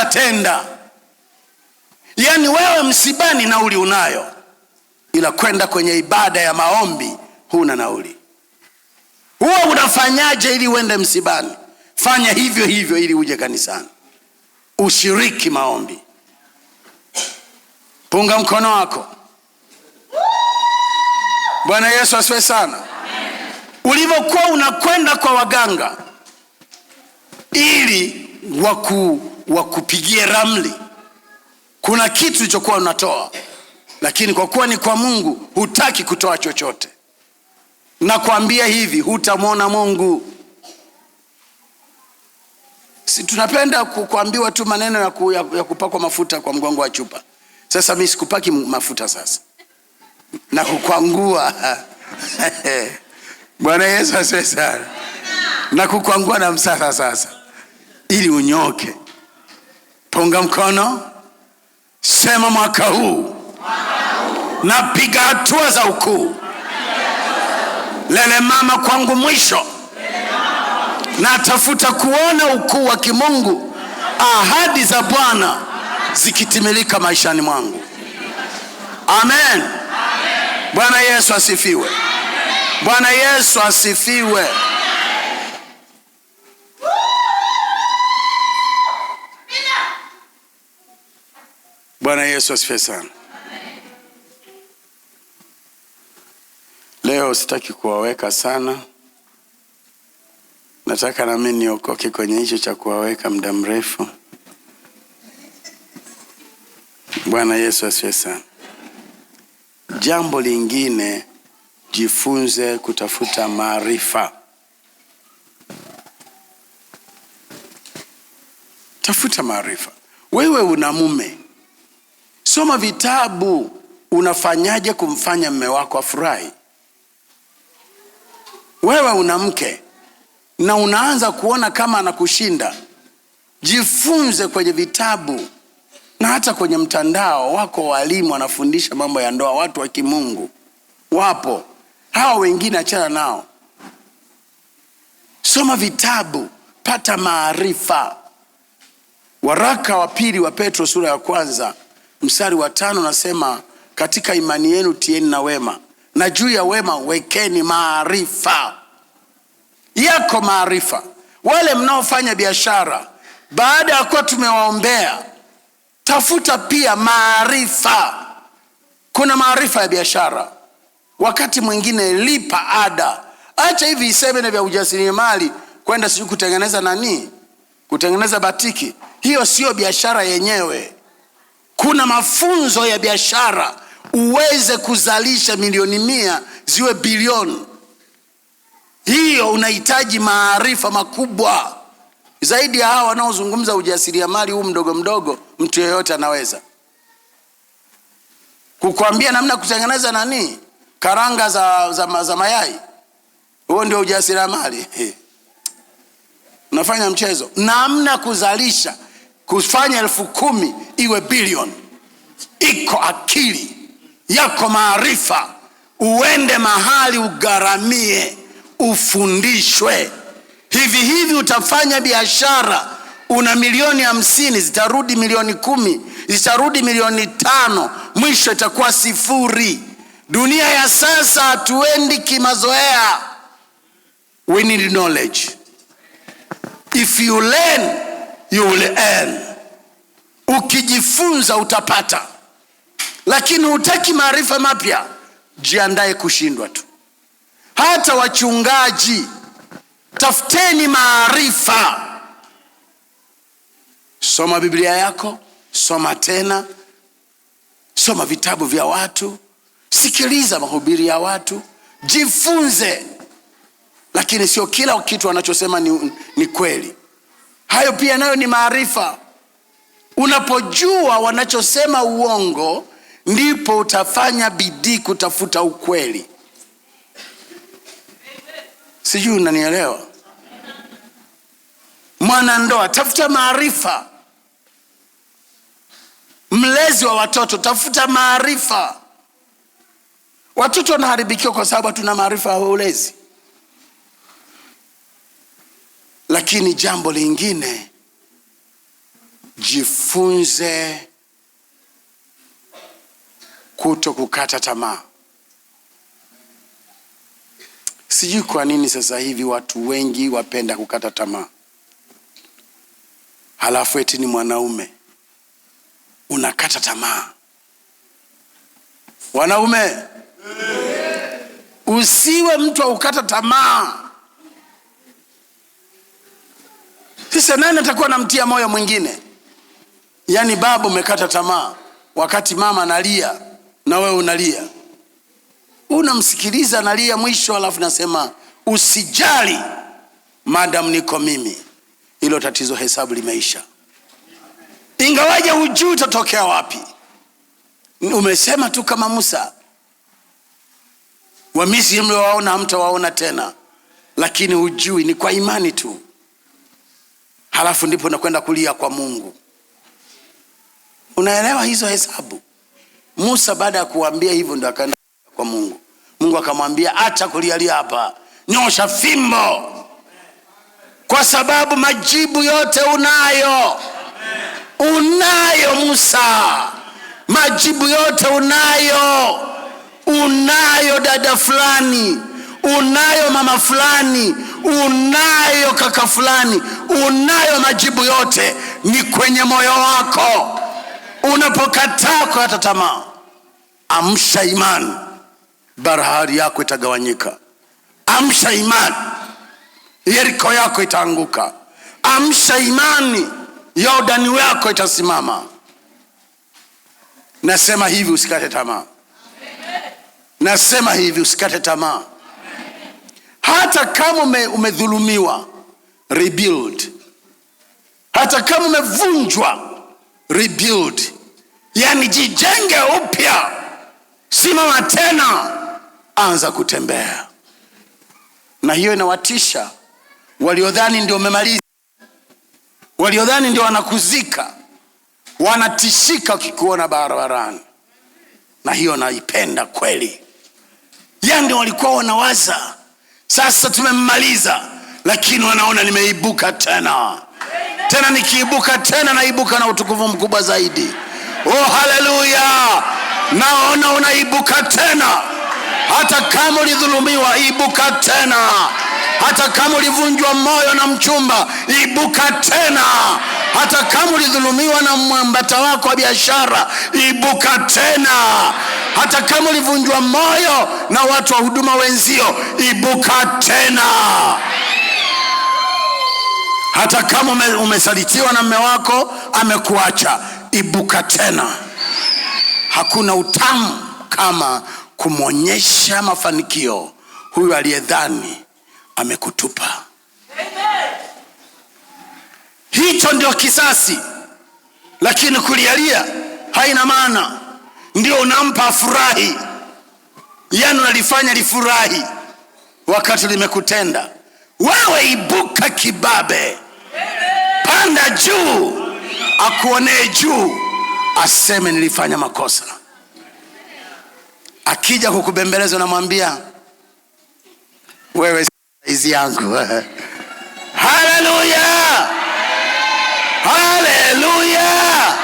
tenda. Yaani wewe msibani nauli unayo, ila kwenda kwenye ibada ya maombi huna nauli. Huwa unafanyaje ili uende msibani? Fanya hivyo hivyo ili uje kanisani. Ushiriki maombi. Punga mkono wako. Bwana Yesu asifiwe sana. Ulivyokuwa unakwenda kwa waganga ili wakupigie ramli, kuna kitu ulichokuwa unatoa, lakini kwa kuwa ni kwa Mungu hutaki kutoa chochote. Na kuambia hivi, hutamwona Mungu. Si tunapenda kuambiwa tu maneno ya kupakwa mafuta kwa mgongo wa chupa. Sasa mimi sikupaki mafuta sasa, na kukwangua. Bwana Yesu asifiwe sana. Na kukwangua na msasa sasa ili unyoke. Punga mkono. Sema mwaka huu napiga hatua za ukuu. Lele mama kwangu mwisho. Natafuta kuona ukuu wa kimungu, ahadi za Bwana zikitimilika maishani mwangu. Amen. Bwana Yesu asifiwe. Bwana Yesu asifiwe. Bwana Yesu asifiwe sana. Leo sitaki kuwaweka sana. Nataka na mimi niokoke kwenye hicho cha kuwaweka muda mrefu. Bwana Yesu asifiwe sana. Jambo lingine, jifunze kutafuta maarifa. Tafuta maarifa. Wewe una mume, soma vitabu. Unafanyaje kumfanya mume wako afurahi? Wewe una mke na unaanza kuona kama anakushinda, jifunze kwenye vitabu na hata kwenye mtandao. Wako walimu wanafundisha mambo ya ndoa, watu wa kimungu wapo. Hawa wengine achana nao. Soma vitabu, pata maarifa. Waraka wa pili wa Petro sura ya 1 mstari wa 5 nasema, katika imani yenu tieni na wema, na juu ya wema wekeni maarifa. Yako maarifa. Wale mnaofanya biashara, baada ya kuwa tumewaombea, tafuta pia maarifa. Kuna maarifa ya biashara. Wakati mwingine lipa ada. Acha hivi iseme vya ujasiriamali kwenda sijui kutengeneza nani, kutengeneza batiki. Hiyo sio biashara yenyewe. Kuna mafunzo ya biashara uweze kuzalisha milioni 100 ziwe bilioni. Hiyo unahitaji maarifa makubwa. Zaidi ya hawa wanaozungumza ujasiriamali huu mdogo mdogo, mtu yeyote anaweza kukuambia namna kutengeneza nani, karanga za mayai. Huo ndio ujasiriamali. Unafanya mchezo. Namna kuzalisha, kufanya 10,000 iwe bilioni. Iko akili yako, maarifa, uende mahali ugharamie, ufundishwe. Hivi utafanya biashara, una milioni 50, zitarudi milioni 10, zitarudi milioni 5, mwisho itakuwa sifuri. Dunia ya sasa hatuendi kimazoea. We need knowledge. If you learn, you will earn. Ukijifunza utapata. Lakini hutaki maarifa mapya, jiandae kushindwa tu. Hata wachungaji, tafuteni maarifa. Soma Biblia yako, soma tena, soma vitabu vya watu, sikiliza mahubiri ya watu, jifunze. Lakini sio kila kitu wanachosema ni kweli. Hayo pia nayo ni maarifa. Unapojua wanachosema uongo, ndipo utafanya bidii kutafuta ukweli. Sijui unanielewa? Mwanandoa, tafuta maarifa. Mlezi wa watoto, tafuta maarifa. Watoto wanaharibikiwa kwa sababu hatuna maarifa ya ulezi. Lakini jambo lingine, jifunze kuto kukata tamaa. Sijui kwa nini sasa hivi watu wengi wapenda kukata tamaa. Halafu eti ni mwanaume unakata tamaa. Wanaume, usiwe mtu wa kukata tamaa. Sasa nani atakuwa namtia moyo mwingine? Yaani baba umekata tamaa wakati mama analia na wewe unalia. Unamsikiliza analia, mwisho alafu nasema usijali madam niko mimi. Hilo tatizo hesabu limeisha. Ingawaje hujui utatokea wapi. Umesema tu kama Musa, wa Misri mliowaona hamtawaona tena, lakini hujui, ni kwa imani tu. Halafu ndipo nakwenda kulia kwa Mungu. Unaelewa hizo hesabu? Musa baada ya kuambia hivyo ndio akaenda kwa Mungu. Mungu akamwambia acha kulialia hapa, nyosha fimbo. Kwa sababu majibu yote unayo. Unayo Musa. Majibu yote unayo. Unayo dada fulani, unayo mama fulani, unayo kaka fulani, unayo majibu yote, ni kwenye moyo wako. Unapokataa kukata tamaa, amsha imani, bahari yako itagawanyika. Amsha imani, Yeriko yako itaanguka. Amsha imani, Yordani yako itasimama. Nasema hivi, usikate tamaa. Nasema hivi, usikate tamaa. Hata kama umedhulumiwa, rebuild. Hata kama umevunjwa, rebuild. Yani jijenge upya. Simama tena, anza kutembea. Na hiyo inawatisha waliodhani ndio umemaliza. Waliodhani ndio wanakuzika, wanatishika ukikuona barabarani. Na hiyo naipenda kweli. Yani walikuwa wanawaza sasa tumemmaliza, lakini wanaona nimeibuka tena. Tena nikiibuka tena, naibuka na utukufu mkubwa zaidi. Oh haleluya. Naona unaibuka tena. Hata kama ulidhulumiwa, ibuka tena. Hata kama ulivunjwa moyo na mchumba, ibuka tena. Hata kama ulidhulumiwa na mwambata wako wa biashara, ibuka tena. Hata kama ulivunjwa moyo na watu wa huduma wenzio, ibuka tena. Hata kama umesalitiwa na mume wako amekuacha, ibuka tena. Hakuna utamu kama kumwonyesha mafanikio huyu aliyedhani amekutupa. Hicho ndio kisasi. Lakini kulialia haina maana. Ndio unampa furahi. Yani unalifanya lifurahi wakati limekutenda. Wewe ibuka kibabe. Panda juu, akuonee juu. aseme nilifanya makosa. Akija kukubembeleza unamwambia wewe saizi yangu. Haleluya, haleluya.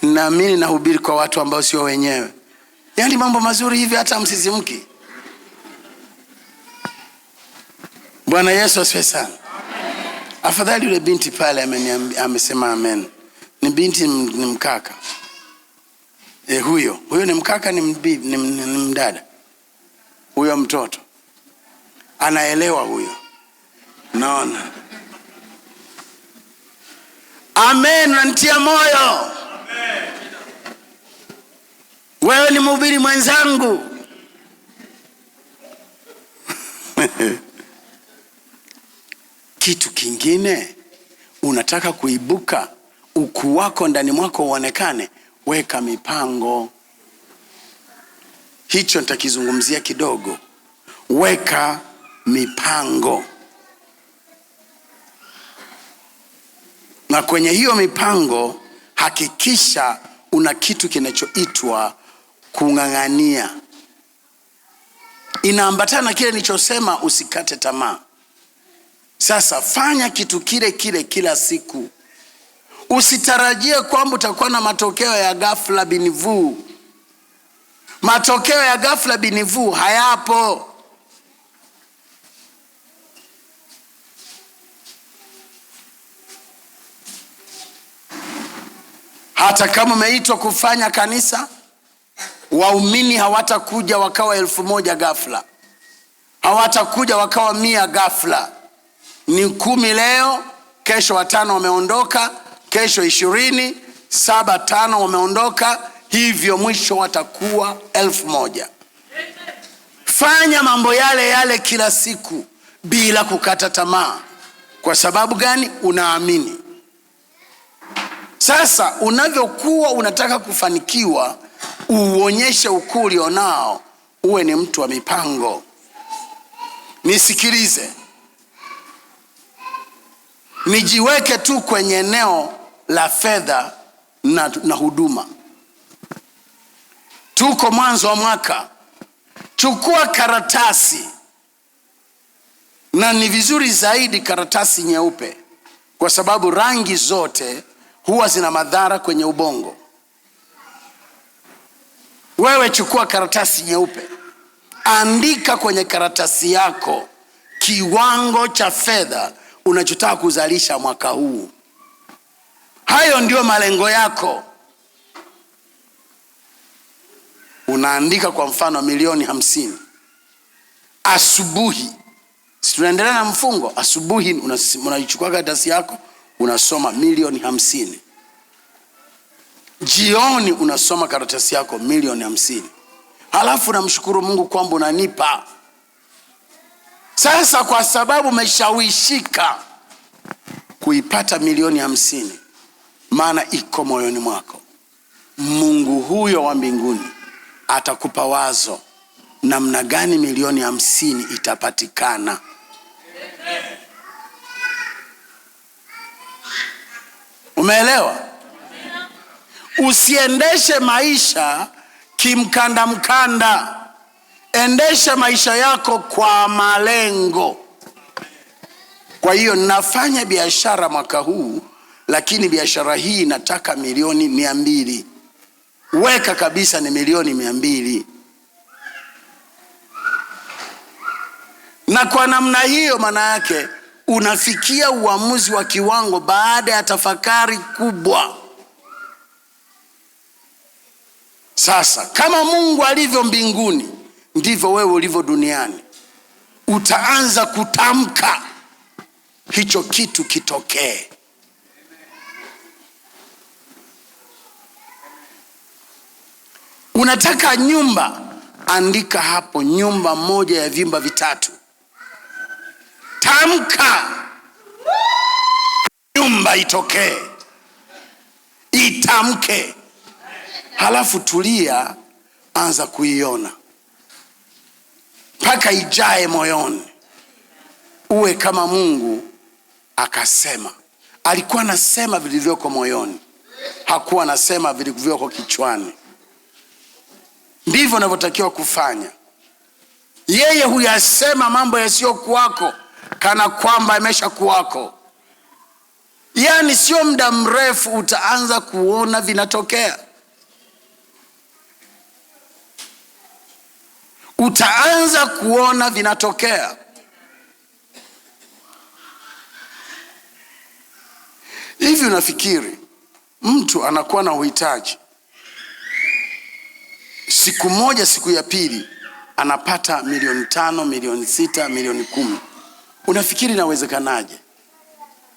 Na mimi nahubiri kwa watu ambao sio wenyewe. Yaani mambo mazuri hivi hata msisimki. Bwana Yesu asifiwe sana. Afadhali yule binti pale amesema amen. Ni binti ni mkaka. Huyo ni mkaka, ni mdada. Huyo mtoto anaelewa huyo. Naona. Amen, unanitia moyo. Amen. Wewe ni mhubiri mwenzangu. Kitu kingine, unataka kuibuka, ukuu wako ndani mwako uonekane, weka mipango. Hicho nitakizungumzia kidogo. Weka mipango. Na kwenye hiyo mipango hakikisha una kitu kinachoitwa kung'ang'ania. Inaambatana na kile nilichosema, usikate tamaa. Sasa fanya kitu kile kile kila siku. Usitarajie kwamba utakuwa na matokeo ya ghafla binivu. Matokeo ya ghafla binivu hayapo. Hata kama umeitwa kufanya kanisa, waumini hawatakuja wakawa 1000 ghafla. Hawatakuja wakawa 100 ghafla. Ni 10 leo, kesho 5 wameondoka, kesho 20, 7 5 wameondoka, hivyo mwisho watakuwa 1000. Fanya mambo yale yale kila siku bila kukata tamaa. Kwa sababu gani? Unaamini. Sasa unavyokuwa unataka kufanikiwa, uonyeshe ukuu ulionao, uwe ni mtu wa mipango. Nisikilize. Nijiweke tu kwenye eneo la fedha na huduma. Tuko mwanzo wa mwaka. Chukua karatasi, na ni vizuri zaidi karatasi nyeupe, kwa sababu rangi zote huwa zina madhara kwenye ubongo. Wewe chukua karatasi nyeupe, andika kwenye karatasi yako kiwango cha fedha unachotaka kuzalisha mwaka huu. Hayo ndio malengo yako. Unaandika kwa mfano milioni 50. Asubuhi, si tunaendelea na mfungo, asubuhi unaichukua karatasi yako, unasoma milioni 50. Jioni unasoma karatasi yako milioni 50. Halafu namshukuru Mungu kwamba unanipa. Sasa kwa sababu umeshawishika kuipata milioni 50, maana iko moyoni mwako, Mungu huyo wa mbinguni atakupa wazo namna gani milioni 50 itapatikana. Umeelewa? Usiendeshe maisha kimkanda mkanda. Endesha maisha yako kwa malengo. Kwa hiyo nafanya biashara mwaka huu, lakini biashara hii nataka milioni 200. Weka kabisa ni milioni 200. Na kwa namna hiyo, maana yake unafikia uamuzi wa kiwango baada ya tafakari kubwa. Sasa kama Mungu alivyo mbinguni, ndivyo wewe ulivyo duniani. Utaanza kutamka hicho kitu kitokee. Unataka nyumba, andika hapo nyumba moja ya vyumba 3. Tamka nyumba itokee. Itamke. Halafu tulia, anza kuiona mpaka ijae moyoni. Uwe kama Mungu akasema. Alikuwa anasema vilivyoko moyoni. hakuwa anasema vilivyoko kichwani. Ndivyo unavyotakiwa kufanya. Yeye huyasema mambo yasiyo kwako kana kwamba yamesha kuwako. Yaani sio muda mrefu utaanza kuona vinatokea. Utaanza kuona vinatokea. Hivi unafikiri mtu anakuwa na uhitaji, siku moja siku ya pili anapata 5 milioni, 6 milioni, 10? Unafikiri inawezekanaje?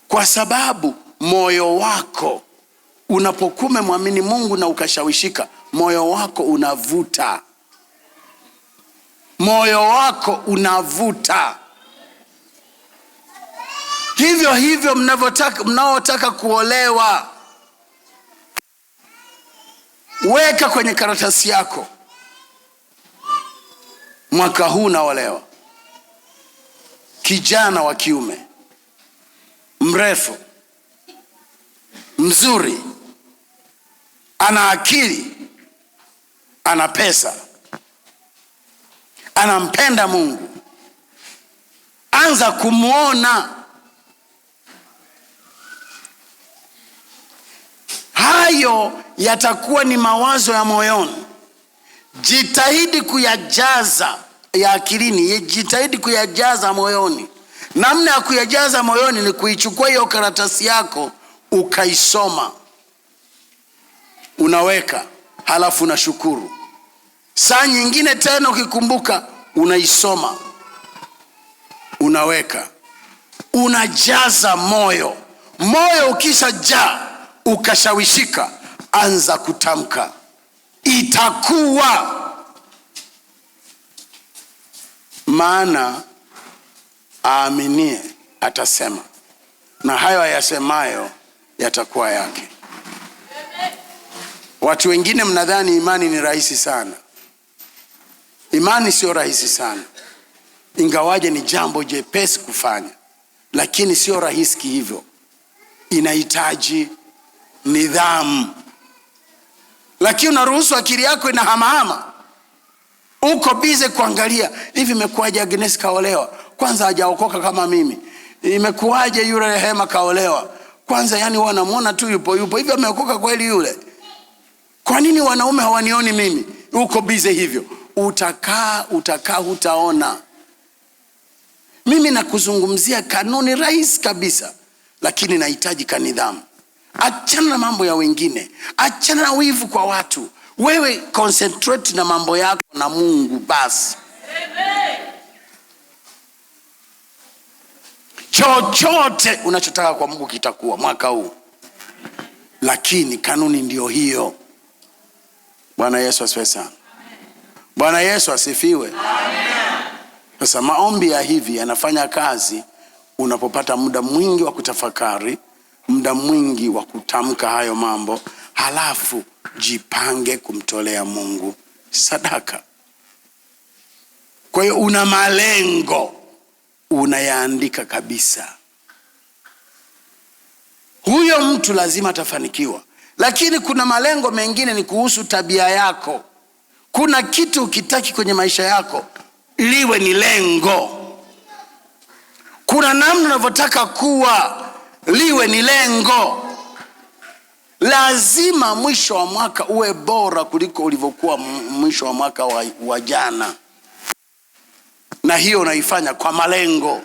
Kwa sababu moyo wako unapokuwa umemwamini Mungu na ukashawishika, moyo wako unavuta. Moyo wako unavuta. Hivyo hivyo mnaotaka kuolewa, weka kwenye karatasi yako, mwaka huu naolewa. Kijana wa kiume, mrefu, mzuri, ana akili, ana pesa, anampenda Mungu. Anza kumuona. Hayo yatakuwa ni mawazo ya moyoni. Jitahidi kuyajaza ya akilini, jitahidi kuyajaza moyoni. Namna ya kuyajaza moyoni ni kuichukua hiyo karatasi yako ukaisoma, unaweka, halafu unashukuru. Saa nyingine tena ukikumbuka unaisoma, unaweka, unajaza moyo. Moyo ukishajaa ukashawishika, anza kutamka, itakuwa. Maana aaminie atasema, na hayo ayasemayo yatakuwa yake. Watu wengine mnadhani imani ni rahisi sana. Imani sio rahisi sana, ingawaje ni jambo jepesi kufanya, lakini sio rahisi hivyo. Inahitaji nidhamu. Lakini unaruhusu akili yako inahamahama. Uko bize kuangalia, hivi imekuwaje Agnes kaolewa? Kwanza hajaokoka kama mimi. Imekuwaje yule Rehema kaolewa? Kwanza yani wanamuona tu yupo. Hivi ameokoka kweli yule? Kwa nini wanaume hawanioni mimi? Uko bize hivyo. Utakaa hutaona. Mimi nakuzungumzia kanuni rahisi kabisa, lakini nahitaji kanidhamu. Achana na mambo ya wengine. Achana na wivu kwa watu. Wewe concentrate na mambo yako na Mungu basi. Chochote unachotaka kwa Mungu kitakuwa mwaka huu. Lakini kanuni ndio hiyo. Bwana Yesu asifiwe sana. Bwana Yesu asifiwe. Sasa maombi ya hivi yanafanya kazi unapopata muda mwingi wa kutafakari, muda mwingi wa kutamka hayo mambo, halafu jipange kumtolea Mungu sadaka. Kwa hiyo una malengo, unayaandika kabisa. Huyo mtu lazima atafanikiwa. Lakini kuna malengo mengine ni kuhusu tabia yako. Kuna kitu ukitaki kwenye maisha yako liwe ni lengo. Kuna namna unavyotaka kuwa liwe ni lengo. Lazima mwisho wa mwaka uwe bora kuliko ulivyokuwa mwisho wa mwaka wa jana. Na hiyo unaifanya kwa malengo.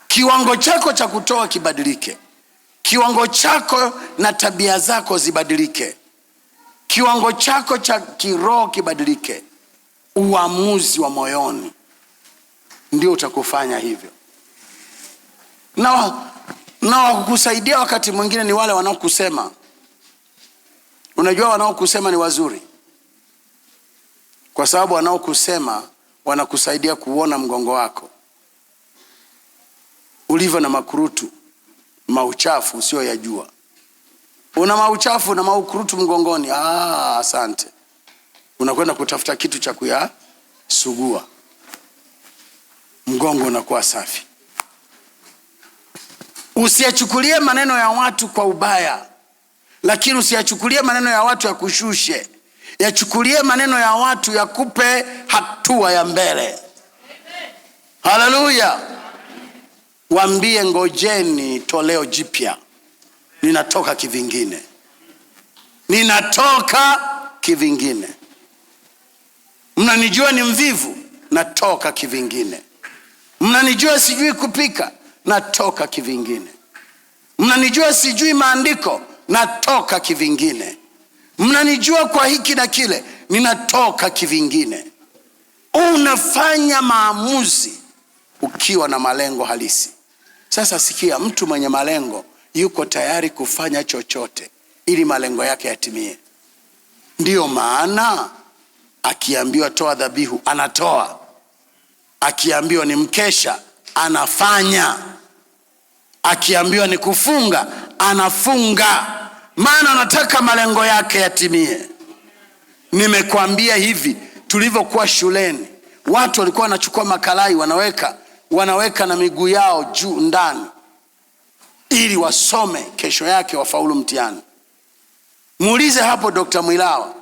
Kiwango chako cha kutoa kibadilike. Kiwango chako na tabia zako zibadilike. Kiwango chako cha kiroho kibadilike. Uamuzi wa moyoni ndio utakufanya hivyo. Na wakukusaidia wakati mwingine ni wale wanaokusema. Unajua wanaokusema ni wazuri, kwa sababu wanaokusema wanakusaidia kuona mgongo wako ulivyo na makurutu, mauchafu usio yajua. Una mauchafu na maukurutu mgongoni. Asante. Unakwenda kutafuta kitu cha kuyasugua, mgongo unakuwa safi. Usiyachukulie maneno ya watu kwa ubaya. lakini usiyachukulie maneno ya watu ya kushushe. Yachukulie maneno ya watu ya kupe hatua ya mbele. Haleluya. Waambie ngojeni toleo jipya. Ninatoka kivingine. Ninatoka kivingine. Mnanijua ni mvivu, natoka kivingine. Mnanijua sijui kupika, natoka kivingine. Mnanijua sijui maandiko, natoka kivingine. Mnanijua kwa hiki na kile, ninatoka kivingine. Unafanya maamuzi ukiwa na malengo halisi. Sasa sikia, mtu mwenye malengo yuko tayari kufanya chochote ili malengo yake yatimie. Ndiyo maana akiambiwa toa dhabihu, anatoa. Akiambiwa ni mkesha, anafanya. Akiambiwa ni kufunga, anafunga. Maana anataka malengo yake yatimie. Nimekwambia hivi, tulivyokuwa shuleni, watu walikuwa wanachukua makalai wanaweka na miguu yao juu ndani ili wasome kesho yake wafaulu mtihani. Muulize hapo Dr. Mwilawa.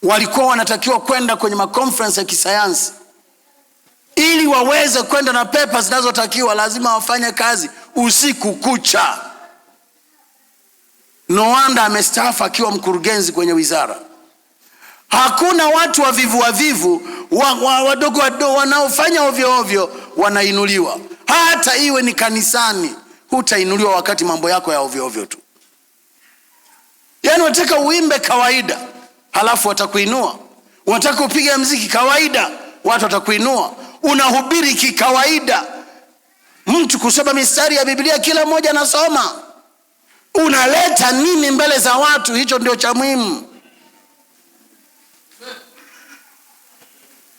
Walikuwa wanatakiwa kwenda kwenye makonferensi ya kisayansi. Ili waweze kwenda na papers zinazotakiwa, lazima wafanye kazi usiku kucha. No wonder amestaafu akiwa mkurugenzi kwenye wizara. Hakuna watu wavivu wadogo wanaofanya ovyo ovyo wanainuliwa. Hata iwe ni kanisani, hutainuliwa wakati mambo yako ya ovyo ovyo tu. Yaani wataka uimbe kawaida, halafu watakuinua. Unataka upige muziki kawaida, watu watakuinua. Unahubiri kikawaida. Mtu kusoma mistari ya Biblia kila mmoja anasoma. Unaleta nini mbele za watu? Hicho ndio cha muhimu.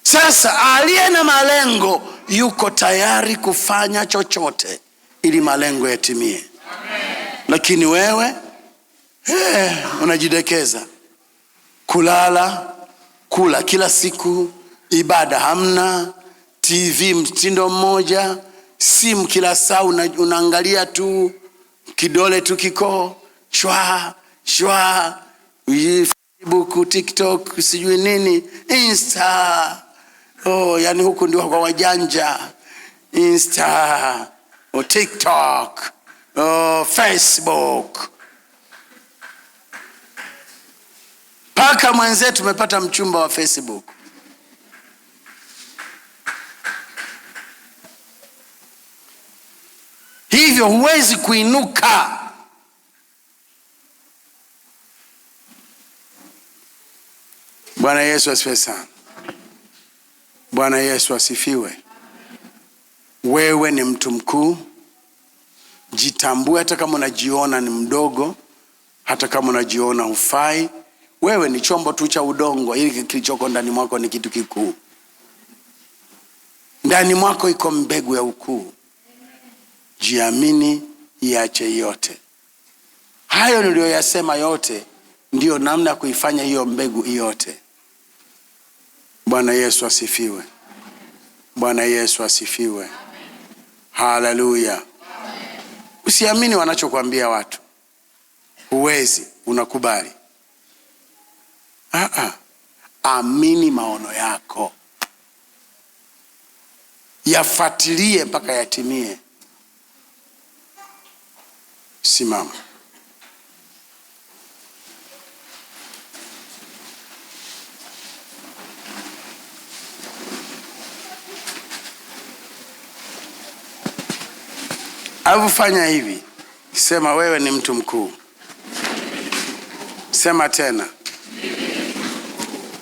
Sasa aliye na malengo yuko tayari kufanya chochote ili malengo yatimie. Lakini wewe unajidekeza. Kula kila siku, ibada hamna, TV mtindo mmoja, simu kila saa unaangalia tu, kidole tu kiko shwa Facebook, TikTok, sijui nini, Insta. Yani huku ndio kwa wajanja. Insta, TikTok, Facebook. Paka mwenzetu tumepata mchumba wa Facebook. Hivyo huwezi kuinuka. Bwana Yesu asifiwe sana. Bwana Yesu asifiwe. Wewe ni mtu mkuu. Jitambue hata kama unajiona ni mdogo, hata kama unajiona hufai. Wewe ni chombo tu cha udongo, ili kilichoko ndani mwako ni kitu kikuu. Ndani mwako iko mbegu ya ukuu. Jiamini, iache yote. Hayo niliyoyasema yote ndio namna ya kuifanya hiyo mbegu yote. Bwana Yesu asifiwe. Bwana Yesu asifiwe. Haleluya. Usiamini wanachokuambia watu. Huwezi, unakubali. Amini maono yako. Yafuatilie mpaka yatimie. Simama. Fanya hivi. Sema wewe ni mtu mkuu. Sema tena.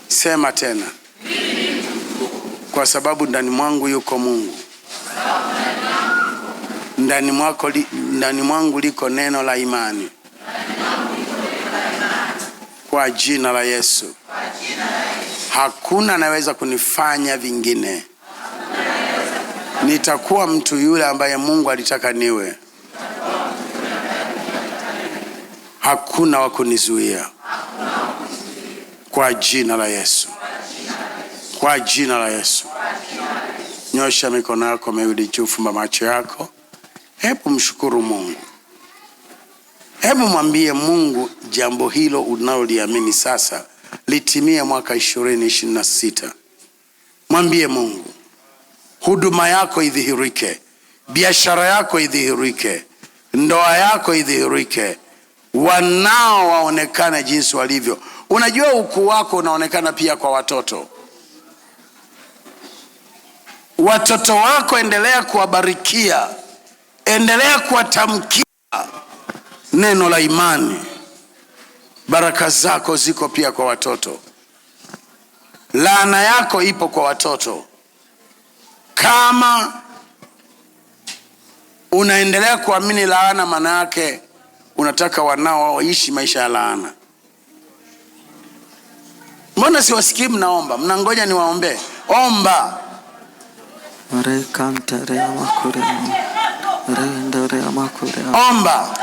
Sema tena. Kwa sababu ndani mwangu yuko Mungu. Ndani mwangu liko neno la imani. Kwa jina la Yesu. Hakuna anaweza kunifanya vingine. Nitakuwa mtu yule ambaye Mungu alitaka niwe. Hakuna wa kunizuia. Kwa jina la Yesu. Kwa jina la Yesu. Nyosha mikono yako miwili juu, fumba macho yako. Hebu mshukuru Mungu. Hebu mwambie Mungu jambo hilo unaloliamini sasa litimie mwaka 2026. Mwambie Mungu, huduma yako idhihirike, biashara yako idhihirike, ndoa yako idhihirike, wanao waonekane jinsi walivyo. Unajua ukuu wako unaonekana pia kwa watoto. Watoto wako endelea kuwabarikia, endelea kuwatamkia neno la imani. Baraka zako ziko pia kwa watoto. Laana yako ipo kwa watoto. Kama unaendelea kuamini laana, maana yake unataka wanao waishi maisha ya laana. Mbona siwasikii mnaomba? Mnangoja niwaombe? Omba. Omba.